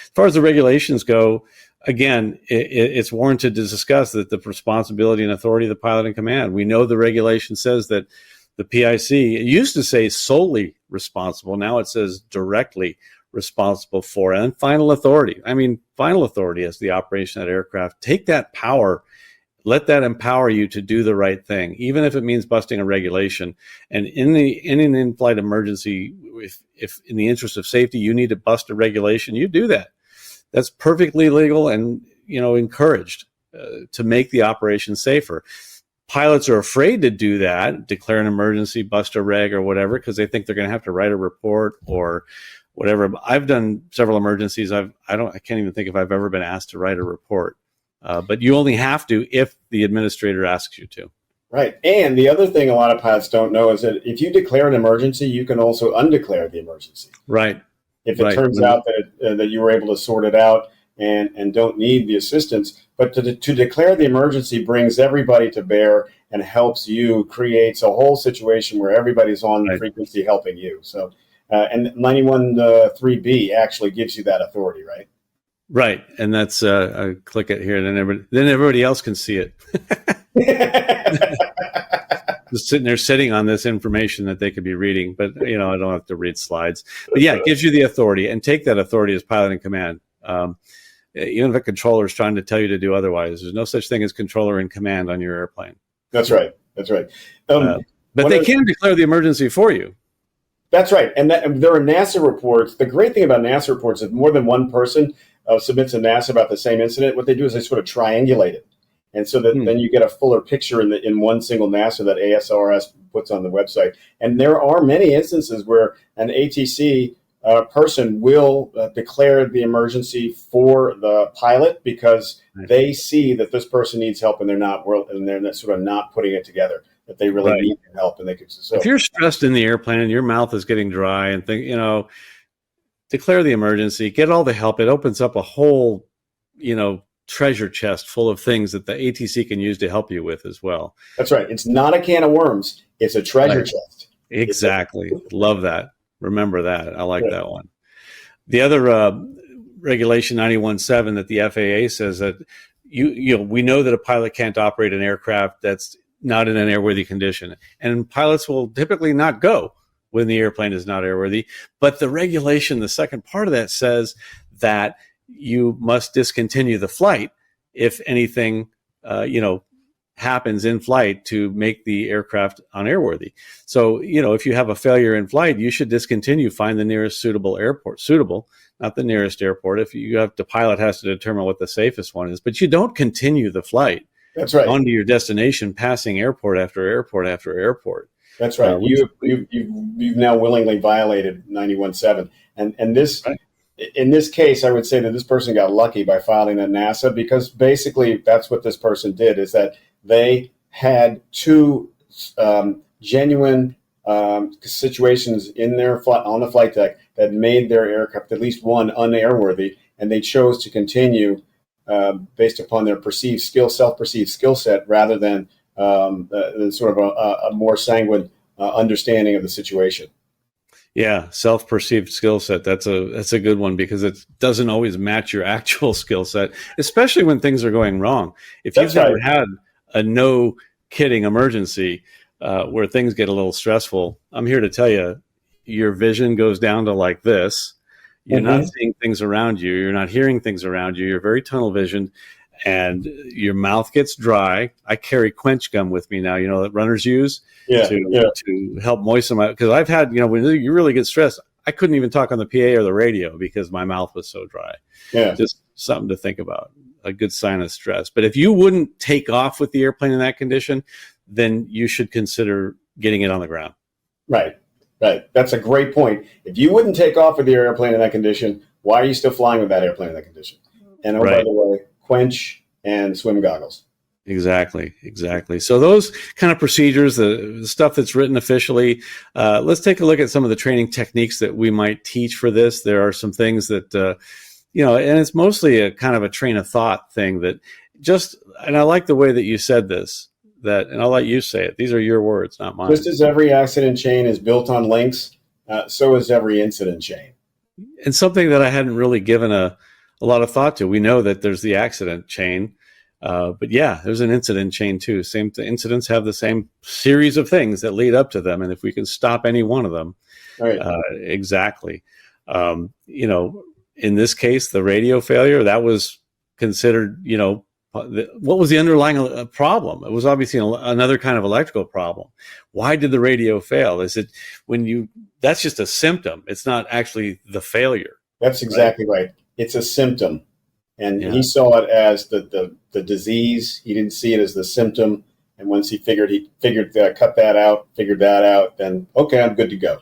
As far as the regulations go, again, it's warranted to discuss that the responsibility and authority of the pilot in command. We know the regulation says that the PIC, it used to say solely responsible. Now it says directly responsible for, and final authority. I mean, final authority as the operation of that aircraft. Take that power, let that empower you to do the right thing, even if it means busting a regulation. And in an in-flight emergency, if in the interest of safety, you need to bust a regulation, you do that. That's perfectly legal and, encouraged to make the operation safer. Pilots are afraid to do that, declare an emergency, bust a reg or whatever, because they think they're going to have to write a report or whatever. I've done several emergencies. I can't even think if I've ever been asked to write a report. But you only have to if the administrator asks you to. Right. And the other thing a lot of pilots don't know is that if you declare an emergency, you can also undeclare the emergency. Right. If it turns out that you were able to sort it out and don't need the assistance. But to declare the emergency brings everybody to bear and helps you, creates a whole situation where everybody's on the frequency helping you. So, and 91.3B actually gives you that authority, right? Right. And that's, I click it here, and then everybody else can see it. Just sitting on this information that they could be reading, but I don't have to read slides. But yeah, it gives you the authority, and take that authority as pilot in command. Even if a controller is trying to tell you to do otherwise, there's no such thing as controller in command on your airplane. That's right. But they can declare the emergency for you. That's right. And there are NASA reports. The great thing about NASA reports is more than one person submits to NASA about the same incident. What they do is they sort of triangulate it. And so that then you get a fuller picture in one single NASA that ASRS puts on the website. And there are many instances where an ATC person will declare the emergency for the pilot because they see that this person needs help and they're not sort of not putting it together, that they really need help. And they could. So if you're stressed in the airplane and your mouth is getting dry and declare the emergency, get all the help. It opens up a whole, treasure chest full of things that the ATC can use to help you with as well. That's right. It's not a can of worms. It's a treasure chest. Exactly. Love that. Remember that. I like that one. The other regulation 91.7 that the FAA says that we know that a pilot can't operate an aircraft that's not in an airworthy condition, and pilots will typically not go when the airplane is not airworthy. But the regulation, the second part of that, says that you must discontinue the flight if anything, happens in flight to make the aircraft unairworthy. So, if you have a failure in flight, you should discontinue, find the nearest suitable airport, not the nearest airport. If you have, the pilot has to determine what the safest one is, but you don't continue the flight. That's right. Onto your destination, passing airport after airport after airport. That's right. You've now willingly violated 91.7, and this. Right. In this case, I would say that this person got lucky by filing at NASA, because basically that's what this person did, is that they had two genuine situations in their on the flight deck that made their aircraft, at least one, unairworthy, and they chose to continue based upon their self-perceived skill set, rather than sort of a more sanguine understanding of the situation. Yeah, self-perceived skill set. That's a good one, because it doesn't always match your actual skill set, especially when things are going wrong. If you've never had a no kidding emergency where things get a little stressful, I'm here to tell you, your vision goes down to like this. You're not seeing things around you. You're not hearing things around you. You're very tunnel visioned, and your mouth gets dry. I carry quench gum with me now, that runners use to help moisten my, because I've had, when you really get stressed, I couldn't even talk on the PA or the radio because my mouth was so dry. Yeah. Just something to think about, a good sign of stress. But if you wouldn't take off with the airplane in that condition, then you should consider getting it on the ground. Right. Right. That's a great point. If you wouldn't take off with your airplane in that condition, why are you still flying with that airplane in that condition? And by the way, quench and swim goggles. Exactly. So those kind of procedures, the stuff that's written officially, let's take a look at some of the training techniques that we might teach for this. There are some things that, and it's mostly a kind of a train of thought thing that and I like the way that you said this, and I'll let you say it. These are your words, not mine. Just as every accident chain is built on links, so is every incident chain. And something that I hadn't really given a lot of thought to. We know that there's the accident chain. But yeah, there's an incident chain too. Incidents have the same series of things that lead up to them. And if we can stop any one of them, right. Exactly. In this case, the radio failure, that was considered, what was the underlying problem? It was obviously another kind of electrical problem. Why did the radio fail? Is it that's just a symptom. It's not actually the failure. That's exactly right. It's a symptom. And he saw it as the disease. He didn't see it as the symptom. And once he figured figured that out, then, okay, I'm good to go.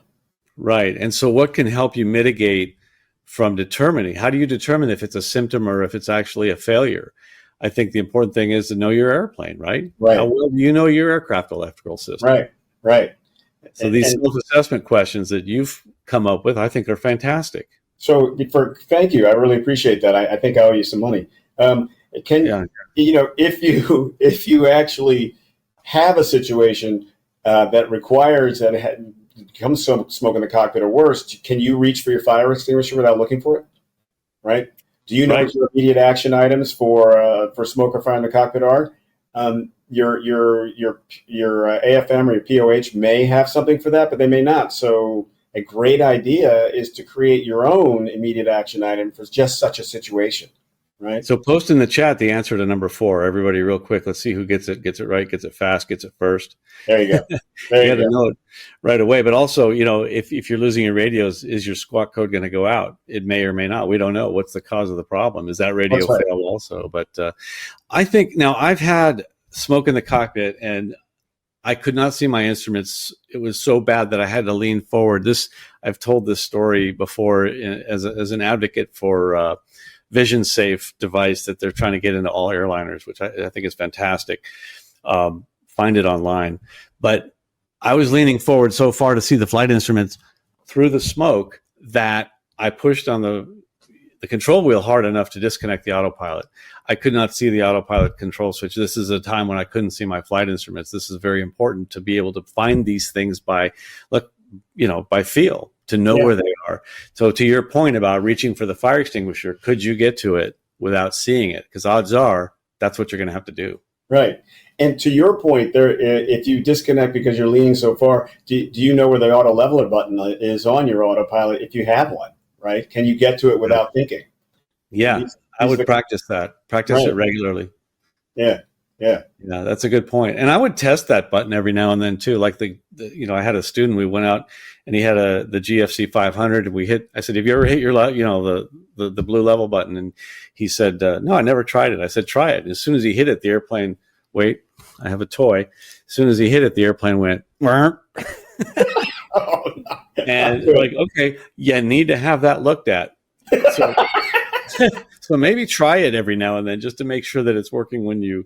Right. And so what can help you mitigate from determining? How do you determine if it's a symptom or if it's actually a failure? I think the important thing is to know your airplane, right? Right. How well do you know your aircraft electrical system? Right. So these self-assessment questions that you've come up with, I think are fantastic. So thank you. I really appreciate that. I think I owe you some money. If you actually have a situation that requires that it becomes smoke in the cockpit or worse, can you reach for your fire extinguisher without looking for it? Right? Do you know what your immediate action items for smoke or fire in the cockpit are? Your AFM or your POH may have something for that, but they may not. So a great idea is to create your own immediate action item for just such a situation, right? So post in the chat the answer to number 4. Everybody real quick. Let's see who gets it right, gets it fast, gets it first. There you go. You got to know it right away. But also, if you're losing your radios, is your squawk code going to go out? It may or may not. We don't know. What's the cause of the problem? Is that radio fail also? But I think now I've had smoke in the cockpit and I could not see my instruments. It was so bad that I had to lean forward. I've told this story before as an advocate for vision safe device that they're trying to get into all airliners, which I think is fantastic. Find it online. But I was leaning forward so far to see the flight instruments through the smoke that I pushed on the control wheel hard enough to disconnect the autopilot. I could not see the autopilot control switch. This is a time when I couldn't see my flight instruments. This is very important to be able to find these things by feel, to know where they are. So to your point about reaching for the fire extinguisher, could you get to it without seeing it? Because odds are that's what you're going to have to do. Right. And to your point there, if you disconnect because you're leaning so far, do you know where the auto leveler button is on your autopilot if you have one? Right? Can you get to it without thinking? Yeah, I would practice that. Practice it regularly. Yeah. That's a good point. And I would test that button every now and then too. Like I had a student. We went out and he had the GFC 500. And I said, "Have you ever hit your the blue level button?" And he said, "No, I never tried it." I said, "Try it." And as soon as he hit it, the airplane. Wait, I have a toy. As soon as he hit it, the airplane went. Oh, no. And like, okay, you need to have that looked at. So maybe try it every now and then just to make sure that it's working when you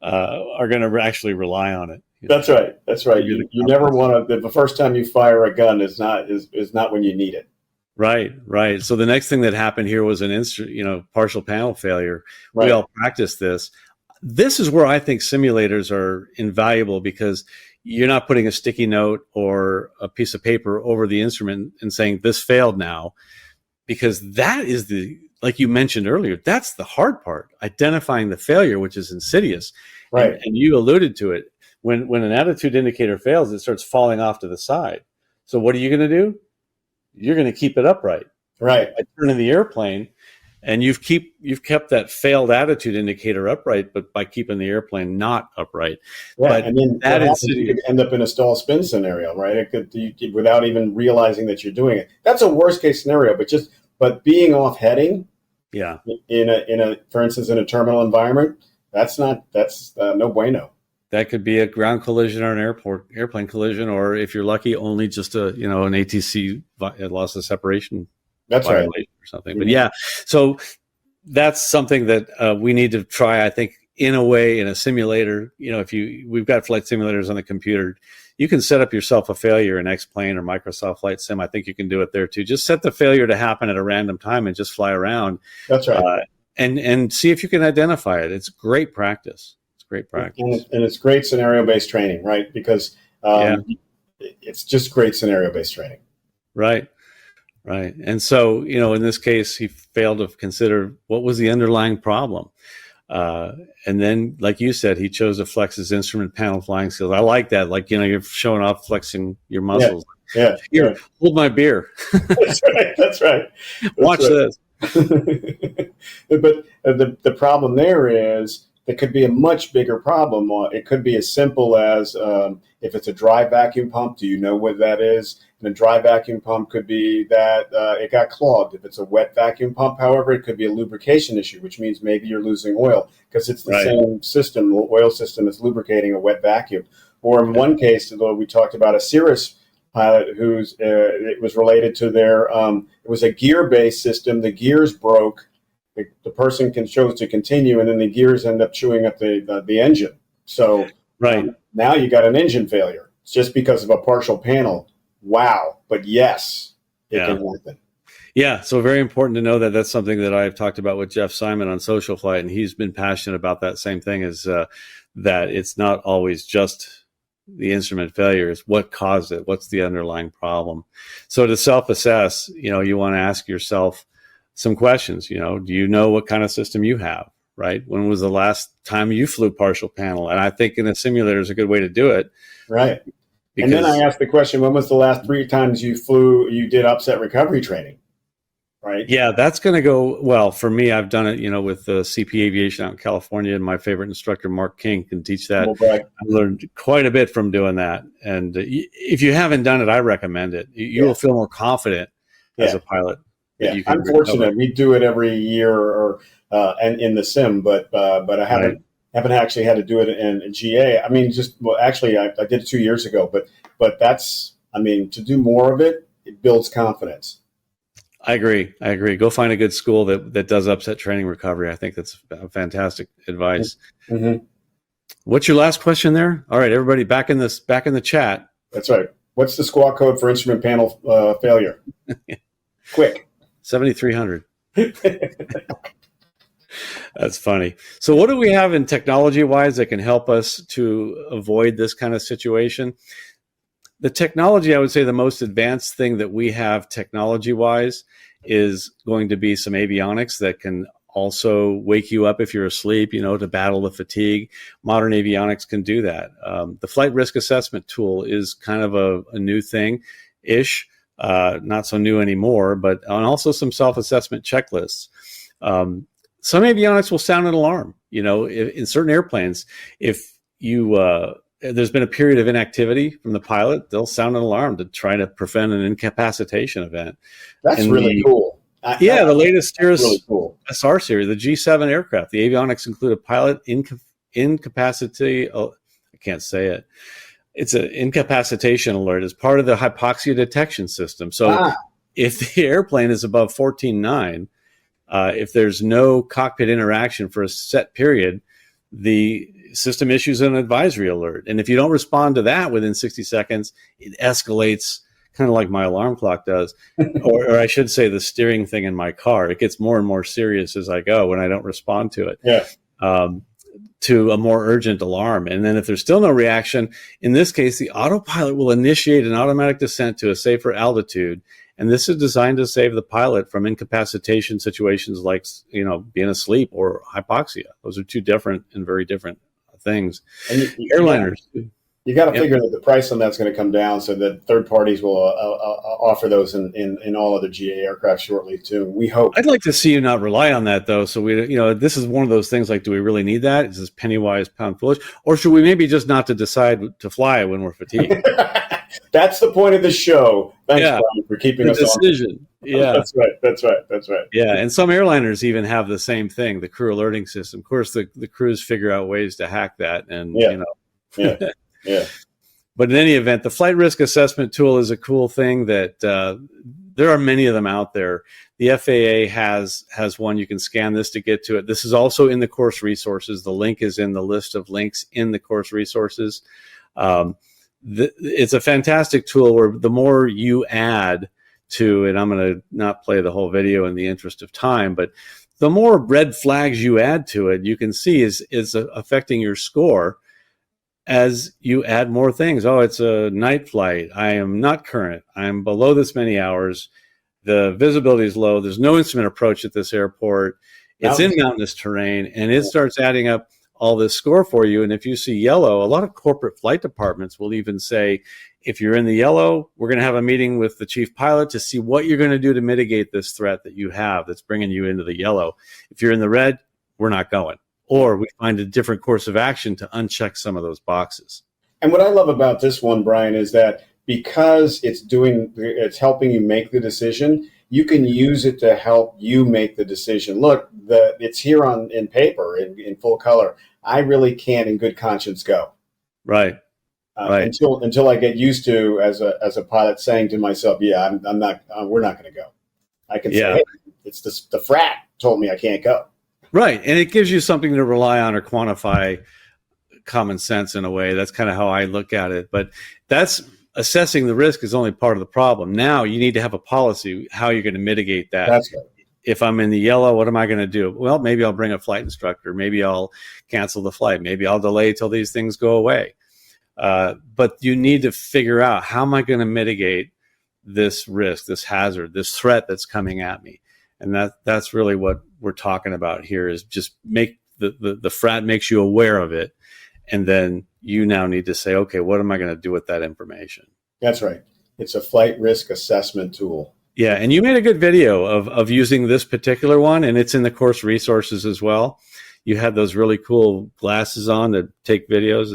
are going to actually rely on it. That's right. You never want to. The first time you fire a gun is not when you need it. Right. So the next thing that happened here was an partial panel failure. Right. We all practiced this. This is where I think simulators are invaluable because you're not putting a sticky note or a piece of paper over the instrument and saying this failed now, because that is like you mentioned earlier, that's the hard part, identifying the failure, which is insidious. Right. And you alluded to it. When an attitude indicator fails, it starts falling off to the side. So what are you going to do? You're going to keep it upright. Right. By turning the airplane And you've kept that failed attitude indicator upright, but by keeping the airplane not upright. Yeah, but and then that is you could end up in a stall spin scenario, right? It could without even realizing that you're doing it. That's a worst case scenario. But being off heading, yeah, in a for instance in a terminal environment, that's no bueno. That could be a ground collision or an airplane collision, or if you're lucky, only just an ATC loss of separation. That's right. Or something. But yeah, so that's something that we need to try, I think, in a way, in a simulator. We've got flight simulators on the computer. You can set up yourself a failure in X-Plane or Microsoft Flight Sim. I think you can do it there too. Just set the failure to happen at a random time and just fly around. That's right. And see if you can identify it. It's great practice. It's great practice. And it's great scenario-based training, right? Because it's just great scenario-based training. Right. Right. And so, in this case, he failed to consider what was the underlying problem. And then, like you said, he chose to flex his instrument panel flying skills. I like that. Like, you're showing off flexing your muscles. Yeah. Here, hold my beer. That's right. Watch this. But the problem there is there could be a much bigger problem. It could be as simple as if it's a dry vacuum pump, do you know what that is? And a dry vacuum pump could be that it got clogged. If it's a wet vacuum pump, however, it could be a lubrication issue, which means maybe you're losing oil because it's the same system. The oil system is lubricating a wet vacuum. Or in one case, though, we talked about a Cirrus pilot who's it was related to their it was a gear-based system. The gears broke. The person chose to continue, and then the gears end up chewing up the engine. So now you got an engine failure. It's just because of a partial panel. Wow. But yes, it can happen. Yeah. So very important to know that that's something that I've talked about with Jeff Simon on Social Flight, and he's been passionate about that same thing, is that it's not always just the instrument failure. It's what caused it. What's the underlying problem? So to self-assess, you want to ask yourself some questions. Do you know what kind of system you have, right? When was the last time you flew partial panel? And I think in a simulator is a good way to do it. Right. And then I asked the question, when was the last 3 times you did upset recovery training? Right. Yeah, that's going to go well. For me, I've done it, with CP Aviation out in California, and my favorite instructor, Mark King, can teach that. I learned quite a bit from doing that. And if you haven't done it, I recommend it. You will feel more confident as a pilot. Yeah, I'm fortunate. We do it every year and in the sim, but I haven't actually had to do it in GA. I mean, actually, I did it 2 years ago, but that's, to do more of it, it builds confidence. I agree. Go find a good school that does upset training recovery. I think that's fantastic advice. Mm-hmm. What's your last question there? All right, everybody, back in the chat. That's right. What's the squawk code for instrument panel failure? Quick. 7300. That's funny. So what do we have in technology-wise that can help us to avoid this kind of situation? The technology, I would say the most advanced thing that we have technology-wise is going to be some avionics that can also wake you up if you're asleep, to battle the fatigue. Modern avionics can do that. The flight risk assessment tool is kind of a new thing-ish. Not so new anymore, but also some self-assessment checklists. Some avionics will sound an alarm. In certain airplanes, if there's been a period of inactivity from the pilot, they'll sound an alarm to try to prevent an incapacitation event. That's really cool. The latest Cirrus really cool. SR series, the G7 aircraft, the avionics include a pilot incapacity. Oh, I can't say it. It's an incapacitation alert as part of the hypoxia detection system. So if the airplane is above 14.9, if there's no cockpit interaction for a set period, the system issues an advisory alert. And if you don't respond to that within 60 seconds, it escalates, kind of like my alarm clock does. or I should say the steering thing in my car. It gets more and more serious as I go when I don't respond to it. Yeah. To a more urgent alarm. And then if there's still no reaction, in this case, the autopilot will initiate an automatic descent to a safer altitude. And this is designed to save the pilot from incapacitation situations like, being asleep or hypoxia. Those are two different and very different things. And airliners. You got to figure that the price on that's going to come down, so that third parties will offer those in all other GA aircraft shortly too. We hope. I'd like to see you not rely on that though. So this is one of those things like, do we really need that? Is this penny wise, pound foolish? Or should we maybe just not to decide to fly when we're fatigued? That's the point of the show. Thanks, Brian, for keeping us decision. on. Yeah, That's right. Yeah, and some airliners even have the same thing, the crew alerting system. Of course, the crews figure out ways to hack that, and Yeah. But in any event, the flight risk assessment tool is a cool thing that there are many of them out there. The FAA has one. You can scan this to get to it. This is also in the course resources. The link is in the list of links in the course resources. It's a fantastic tool where the more you add to, and I'm going to not play the whole video in the interest of time, but the more red flags you add to it, you can see is affecting your score as you add more things. Oh, it's a night flight. I am not current. I'm below this many hours. The visibility is low. There's no instrument approach at this airport. It's in mountainous terrain, and it starts adding up all this score for you. And if you see yellow, a lot of corporate flight departments will even say, if you're in the yellow, we're going to have a meeting with the chief pilot to see what you're going to do to mitigate this threat that you have that's bringing you into the yellow. If you're in the red, we're not going. Or we find a different course of action to uncheck some of those boxes. And what I love about this one, Brian, is that because it's helping you make the decision, you can use it to help you make the decision. Look, it's here in paper in full color. I really can't in good conscience go. Right. Until I get used to, as a pilot, saying to myself, yeah, I'm not, we're not going to go. I can say, hey, it's the frat told me I can't go. Right. And it gives you something to rely on or quantify common sense in a way. That's kind of how I look at it. But that's assessing the risk is only part of the problem. Now you need to have a policy, how you're going to mitigate that. That's right. If I'm in the yellow, what am I going to do? Well, maybe I'll bring a flight instructor. Maybe I'll cancel the flight. Maybe I'll delay till these things go away. But you need to figure out, how am I going to mitigate this risk, this hazard, this threat that's coming at me? And that's really what we're talking about here, is just make the frat makes you aware of it. And then you now need to say, okay, what am I going to do with that information? That's right. It's a flight risk assessment tool. Yeah. And you made a good video of using this particular one, and it's in the course resources as well. You had those really cool glasses on to take videos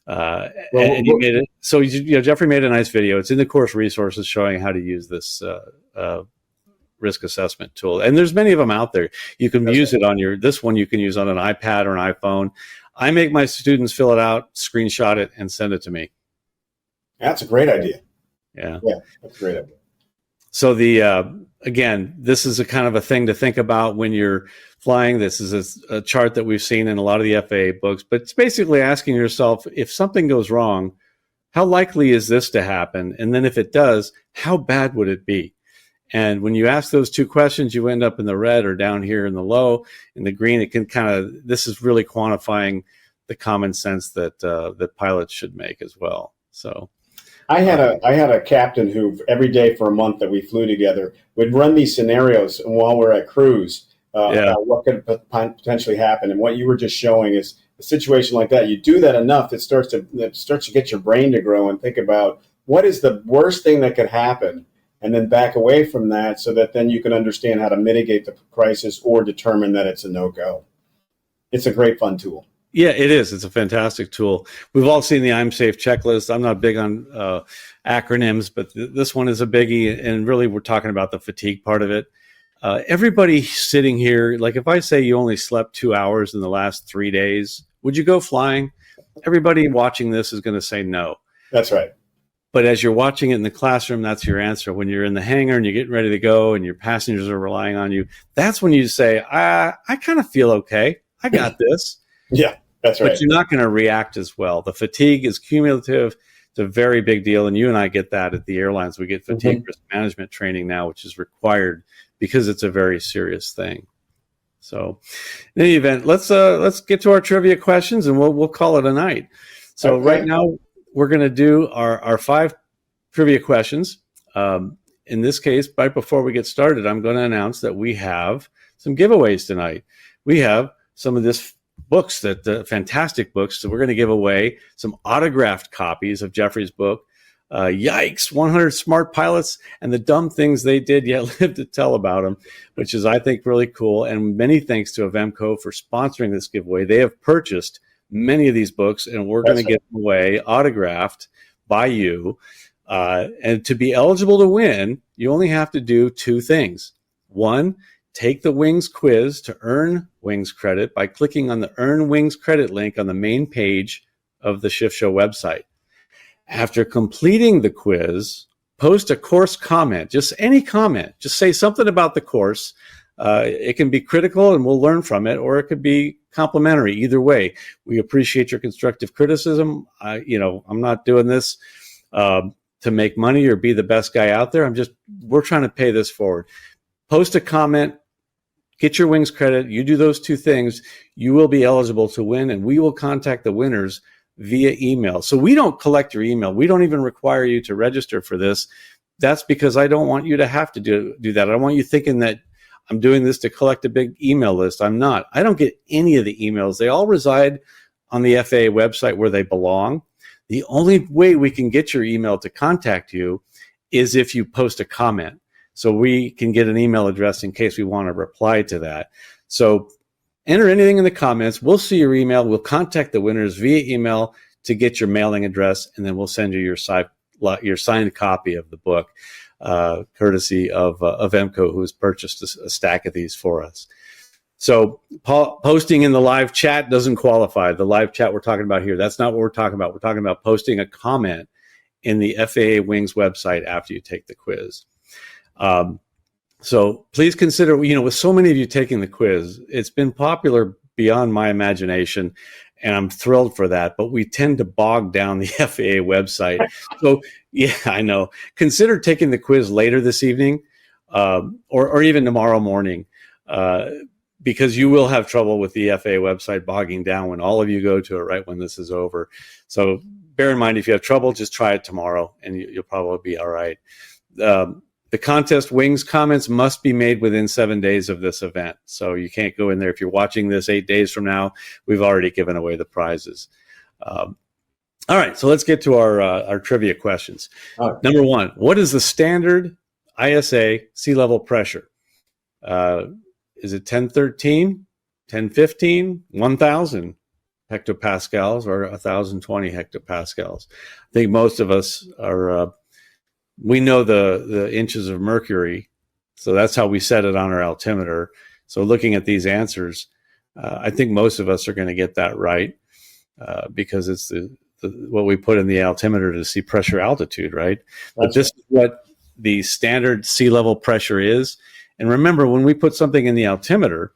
and you made it. So, Jeffrey made a nice video. It's in the course resources showing how to use this risk assessment tool. And there's many of them out there. You can use it on this one you can use on an iPad or an iPhone. I make my students fill it out, screenshot it, and send it to me. That's a great idea. Yeah, that's a great idea. So again, this is a kind of a thing to think about when you're flying. This is a chart that we've seen in a lot of the FAA books, but it's basically asking yourself, if something goes wrong, how likely is this to happen? And then if it does, how bad would it be? And when you ask those two questions, you end up in the red or down here in the low. In the green, it can this is really quantifying the common sense that pilots should make as well. So I had a captain who every day for a month that we flew together would run these scenarios while we're at cruise about what could potentially happen. And what you were just showing is a situation like that. You do that enough, it starts to get your brain to grow and think about what is the worst thing that could happen, and then back away from that so that then you can understand how to mitigate the crisis or determine that it's a no-go. It's a great fun tool. Yeah, it is. It's a fantastic tool. We've all seen the I'm Safe checklist. I'm not big on acronyms, but this one is a biggie. And really, we're talking about the fatigue part of it. Everybody sitting here, like if I say you only slept 2 hours in the last 3 days, would you go flying? Everybody watching this is going to say no. That's right. But as you're watching it in the classroom, that's your answer. When you're in the hangar and you're getting ready to go and your passengers are relying on you, that's when you say, I kind of feel okay. I got this. Yeah, that's right. But you're not going to react as well. The fatigue is cumulative. It's a very big deal. And you and I get that at the airlines. We get fatigue risk management training now, which is required because it's a very serious thing. So in any event, let's get to our trivia questions and we'll call it a night. So right now, we're going to do our 5 trivia questions. In this case, right before we get started, I'm going to announce that we have some giveaways tonight. We have some of this books, fantastic books. So we're going to give away some autographed copies of Jeffrey's book, YIKES, 100 Smart Pilots and the Dumb Things They Did Yet Live to Tell About Them, which is, I think, really cool. And many thanks to AVEMCO for sponsoring this giveaway. They have purchased many of these books, and we're going to get them away autographed by you. And to be eligible to win, you only have to do two things. One, take the Wings quiz to earn Wings credit by clicking on the Earn Wings credit link on the main page of the Schiff Show website. After completing the quiz, post a course comment, just any comment. Just say something about the course. It can be critical and we'll learn from it, or it could be complimentary. Either way, we appreciate your constructive criticism. I'm not doing this to make money or be the best guy out there. We're trying to pay this forward. Post a comment, get your Wings credit. You do those two things, you will be eligible to win, and we will contact the winners via email. So we don't collect your email. We don't even require you to register for this. That's because I don't want you to have to do that. I don't want you thinking that I'm doing this to collect a big email list. I'm not. I don't get any of the emails. They all reside on the FAA website where they belong. The only way we can get your email to contact you is if you post a comment. So we can get an email address in case we want to reply to that. So enter anything in the comments. We'll see your email. We'll contact the winners via email to get your mailing address, and then we'll send you your signed copy of the book, courtesy of AVEMCO, who has purchased a stack of these for us. So posting in the live chat doesn't qualify. The live chat we're talking about here, that's not what we're talking about. We're talking about posting a comment in the FAA Wings website after you take the quiz. So please consider, with so many of you taking the quiz, it's been popular beyond my imagination, and I'm thrilled for that. But we tend to bog down the FAA website. So, yeah, I know. Consider taking the quiz later this evening or even tomorrow morning, because you will have trouble with the FAA website bogging down when all of you go to it right when this is over. So bear in mind, if you have trouble, just try it tomorrow, and you'll probably be all right. The contest Wings comments must be made within 7 days of this event. So you can't go in there. If you're watching this 8 days from now, we've already given away the prizes. All right, so let's get to our trivia questions. Right. Number one, what is the standard ISA sea level pressure? Is it 1013, 1015, 1000 hectopascals, or 1020 hectopascals? I think most of us are... we know the inches of mercury, so that's how we set it on our altimeter. So looking at these answers, I think most of us are going to get that right, because it's what we put in the altimeter to see pressure altitude, right? But this is what the standard sea level pressure is. And remember, when we put something in the altimeter,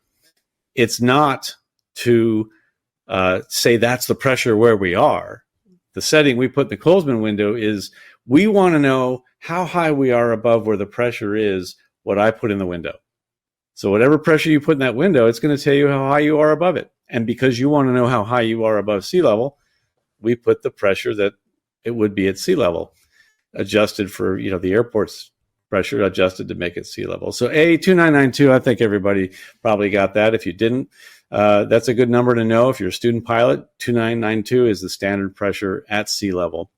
it's not to say that's the pressure where we are. The setting we put in the Colesman window is we want to know how high we are above where the pressure is, what I put in the window. So whatever pressure you put in that window, it's going to tell you how high you are above it. And because you want to know how high you are above sea level, we put the pressure that it would be at sea level, adjusted for, the airport's pressure, adjusted to make it sea level. So A2992, I think everybody probably got that. If you didn't, that's a good number to know. If you're a student pilot, 2992 is the standard pressure at sea level.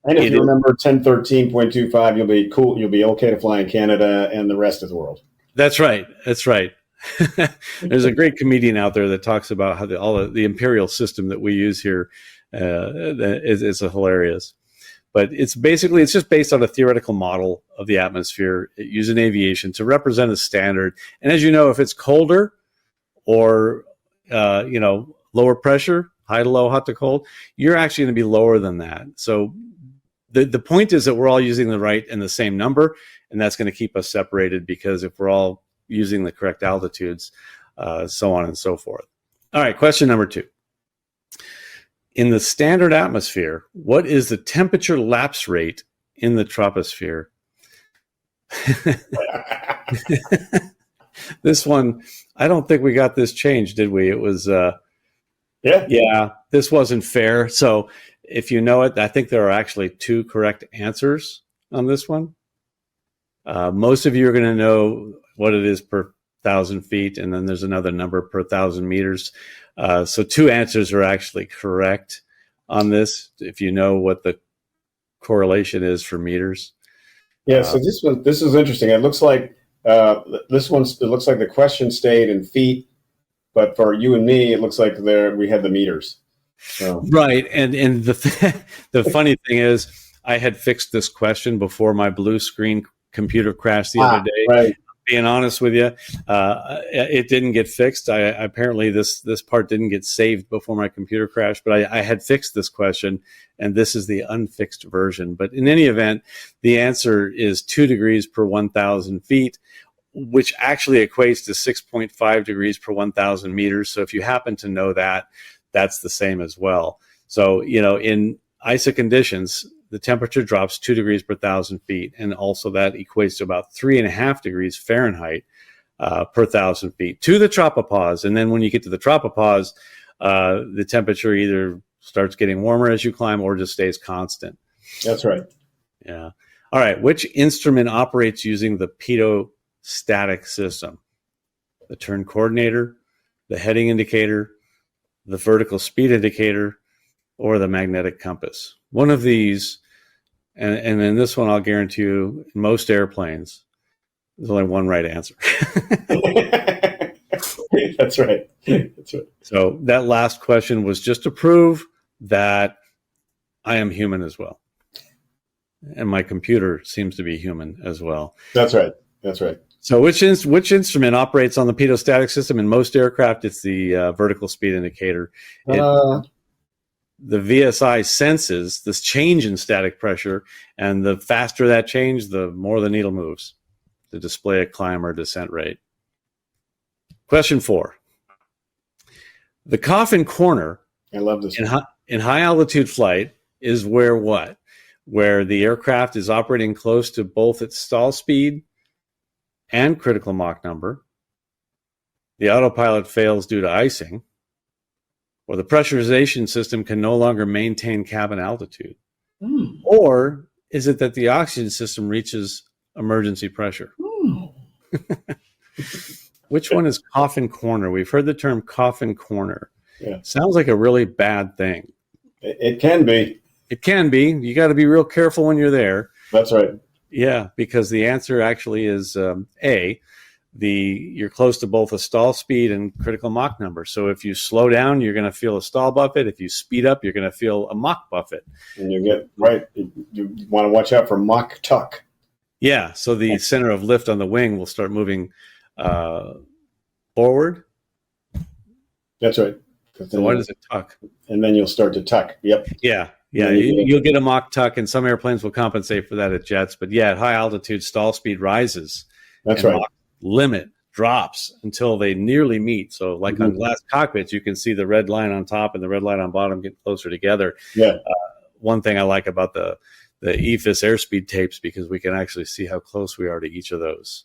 And if you remember 1013.25, you'll be cool. You'll be okay to fly in Canada and the rest of the world. That's right. That's right. There's a great comedian out there that talks about how all the imperial system that we use here is hilarious. But it's just based on a theoretical model of the atmosphere used in aviation to represent a standard. And as you know, if it's colder or lower pressure, high to low, hot to cold, you're actually going to be lower than that. So the point is that we're all using the right and the same number, and that's going to keep us separated, because if we're all using the correct altitudes, so on and so forth. All right, question number 2. In the standard atmosphere, what is the temperature lapse rate in the troposphere? This one, I don't think we got this changed, did we? It was, yeah, this wasn't fair. So if you know it, I think there are actually 2 correct answers on this one. Most of you are going to know what it is per 1,000 feet, and then there's another number per 1,000 meters. So two answers are actually correct on this, if you know what the correlation is for meters. Yeah, so this is interesting. It looks like it looks like the question stayed in feet, but for you and me, it looks like we had the meters. So. Right, and the funny thing is, I had fixed this question before my blue screen computer crashed the other day. Right. Being honest with you, it didn't get fixed. Apparently this part didn't get saved before my computer crashed, but I had fixed this question, and this is the unfixed version. But in any event, the answer is 2 degrees per 1,000 feet, which actually equates to 6.5 degrees per 1,000 meters. So if you happen to know that, that's the same as well. So, in ISA conditions, the temperature drops 2 degrees per 1,000 feet. And also that equates to about 3.5 degrees Fahrenheit per 1,000 feet to the tropopause. And then when you get to the tropopause, the temperature either starts getting warmer as you climb or just stays constant. That's right. Yeah. All right. Which instrument operates using the pitot-static system? The turn coordinator, the heading indicator, the vertical speed indicator, or the magnetic compass? One of these, and in this one, I'll guarantee you, in most airplanes, there's only one right answer. That's right. That's right. So that last question was just to prove that I am human as well. And my computer seems to be human as well. That's right. That's right. So which instrument operates on the pitot-static system? In most aircraft, it's the vertical speed indicator. The VSI senses this change in static pressure, and the faster that change, the more the needle moves to display a climb or descent rate. Question 4. The coffin corner I love this. In high altitude flight is where what? Where the aircraft is operating close to both its stall speed and critical Mach number. The autopilot fails due to icing, or the pressurization system can no longer maintain cabin altitude. Or is it that the oxygen system reaches emergency pressure? Which one is coffin corner? We've heard the term coffin corner. Yeah. Sounds like a really bad thing. It can be. It can be. You got to be real careful when you're there. That's right. Yeah, because the answer actually is A. You're close to both a stall speed and critical Mach number. So if you slow down, you're going to feel a stall buffet. If you speed up, you're going to feel a Mach buffet. And you get right. You want to watch out for Mach tuck. Yeah. So the center of lift on the wing will start moving forward. That's right. So why does it tuck? And then you'll start to tuck. Yep. Yeah. Yeah. You'll get a Mach tuck, and some airplanes will compensate for that at jets. But yeah, at high altitude, stall speed rises. That's right. Mach limit drops until they nearly meet. So like on glass cockpits, you can see the red line on top and the red line on bottom get closer together. Yeah. One thing I like about the EFIS airspeed tapes, because we can actually see how close we are to each of those.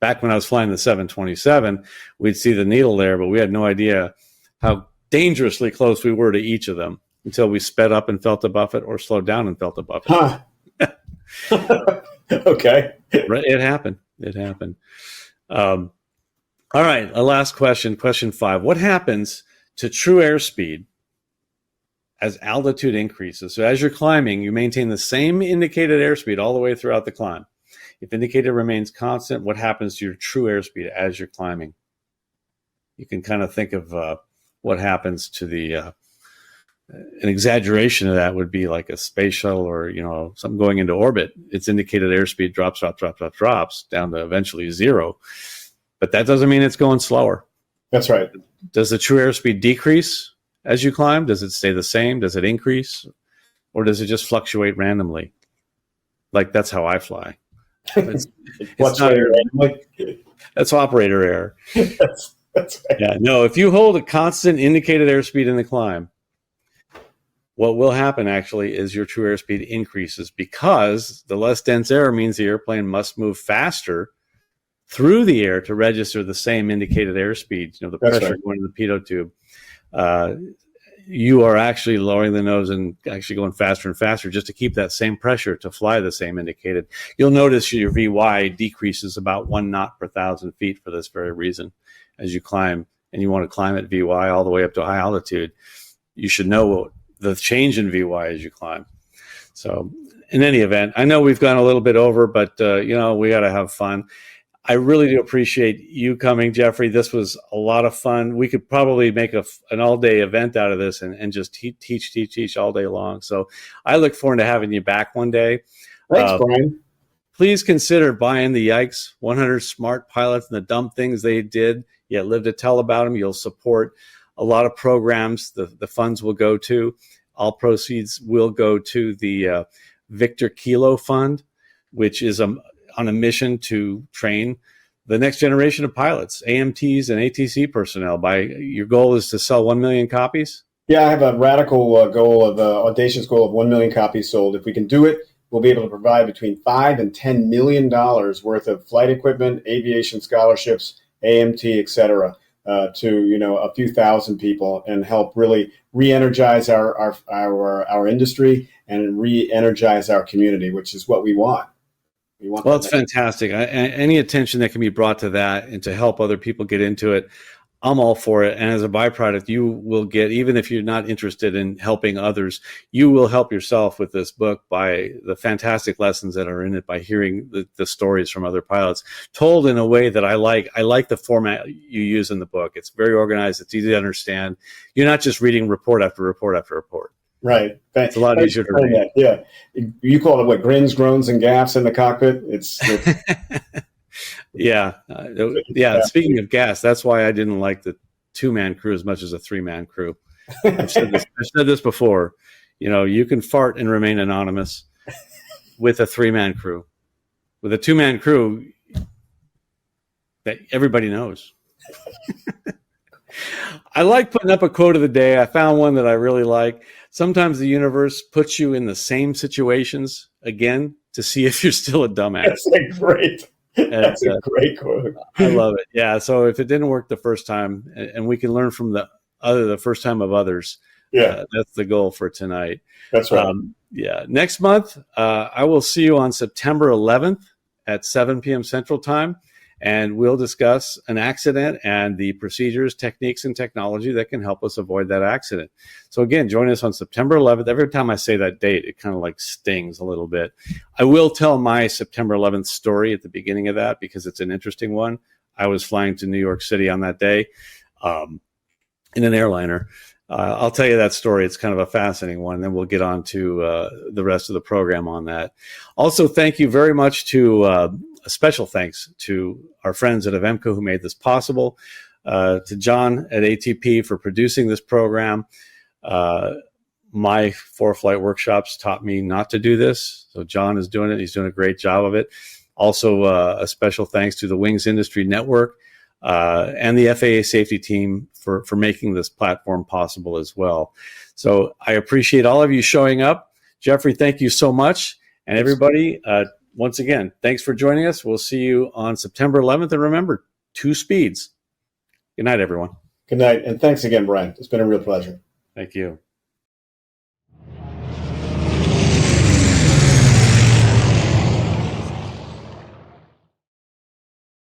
Back when I was flying the 727, we'd see the needle there, but we had no idea how dangerously close we were to each of them until we sped up and felt a buffet, or slowed down and felt a buffet. Huh. Okay. It happened. It happened. All right. A last question. Question 5. What happens to true airspeed as altitude increases? So as you're climbing, you maintain the same indicated airspeed all the way throughout the climb. If indicator remains constant, what happens to your true airspeed as you're climbing? You can kind of think of what happens to the an exaggeration of that would be like a space shuttle, or something going into orbit. Its indicated airspeed drops down to eventually 0, but that doesn't mean it's going slower. That's right. Does the true airspeed decrease as you climb? Does it stay the same? Does it increase, or does it just fluctuate randomly? Like, that's how I fly. It's not that's operator error. That's right. Yeah, no. If you hold a constant indicated airspeed in the climb, what will happen actually is your true airspeed increases, because the less dense air means the airplane must move faster through the air to register the same indicated airspeed. The That's pressure right. going to the pitot tube. you are actually lowering the nose and actually going faster and faster just to keep that same pressure to fly the same indicated. You'll notice your VY decreases about 1 knot per 1,000 feet for this very reason. As you climb, and you want to climb at VY all the way up to high altitude, you should know the change in VY as you climb. So in any event, I know we've gone a little bit over, but we got to have fun. I really do appreciate you coming, Jeffrey. This was a lot of fun. We could probably make an all-day event out of this and just teach all day long. So I look forward to having you back one day. Thanks, Brian. Please consider buying the YIKES 100 Smart Pilots and the dumb things they did, yet live to tell about them. You'll support a lot of programs the funds will go to. All proceeds will go to the Victor Kilo Fund, which is on a mission to train the next generation of pilots, AMTs and ATC personnel. Your goal is to sell 1 million copies? Yeah, I have a radical audacious goal of 1 million copies sold. If we can do it, we'll be able to provide between $5 and $10 million worth of flight equipment, aviation scholarships, AMT, et cetera, to a few thousand people, and help really re-energize our industry and re-energize our community, which is what we want. Well, it's fantastic. Any attention that can be brought to that and to help other people get into it, I'm all for it. And as a byproduct, you will get, even if you're not interested in helping others, you will help yourself with this book by the fantastic lessons that are in it, by hearing the stories from other pilots told in a way that I like. I like the format you use in the book. It's very organized. It's easy to understand. You're not just reading report after report after report. Right. It's a lot easier to read. That. Yeah. You call it what? Grins, groans, and gaffs in the cockpit? It's Yeah. Speaking of gas, that's why I didn't like the 2-man crew as much as a 3-man crew. I've said this before. You can fart and remain anonymous with a 3-man crew. With a 2-man crew, that everybody knows. I like putting up a quote of the day. I found one that I really like. Sometimes the universe puts you in the same situations again to see if you're still a dumbass. That's a great quote. I love it. Yeah. So if it didn't work the first time, and we can learn from the first time of others, that's the goal for tonight. That's right. Next month, I will see you on September 11th at 7 p.m. Central Time, and we'll discuss an accident and the procedures, techniques, and technology that can help us avoid that accident. So again, join us on September 11th. Every time I say that date, it kind of like stings a little bit. I will tell my September 11th story at the beginning of that because it's an interesting one. I was flying to New York City on that day in an airliner. I'll tell you that story. It's kind of a fascinating one. Then we'll get on to the rest of the program on that. Also, thank you very much to a special thanks to our friends at AVEMCO who made this possible, to John at ATP for producing this program. My 4-flight workshops taught me not to do this. So John is doing it. He's doing a great job of it. Also, a special thanks to the Wings Industry Network and the FAA safety team for making this platform possible as well. So I appreciate all of you showing up. Jeffrey, thank you so much. And everybody, once again, thanks for joining us. We'll see you on September 11th. And remember, 2 speeds. Good night, everyone. Good night. And thanks again, Brian. It's been a real pleasure. Thank you.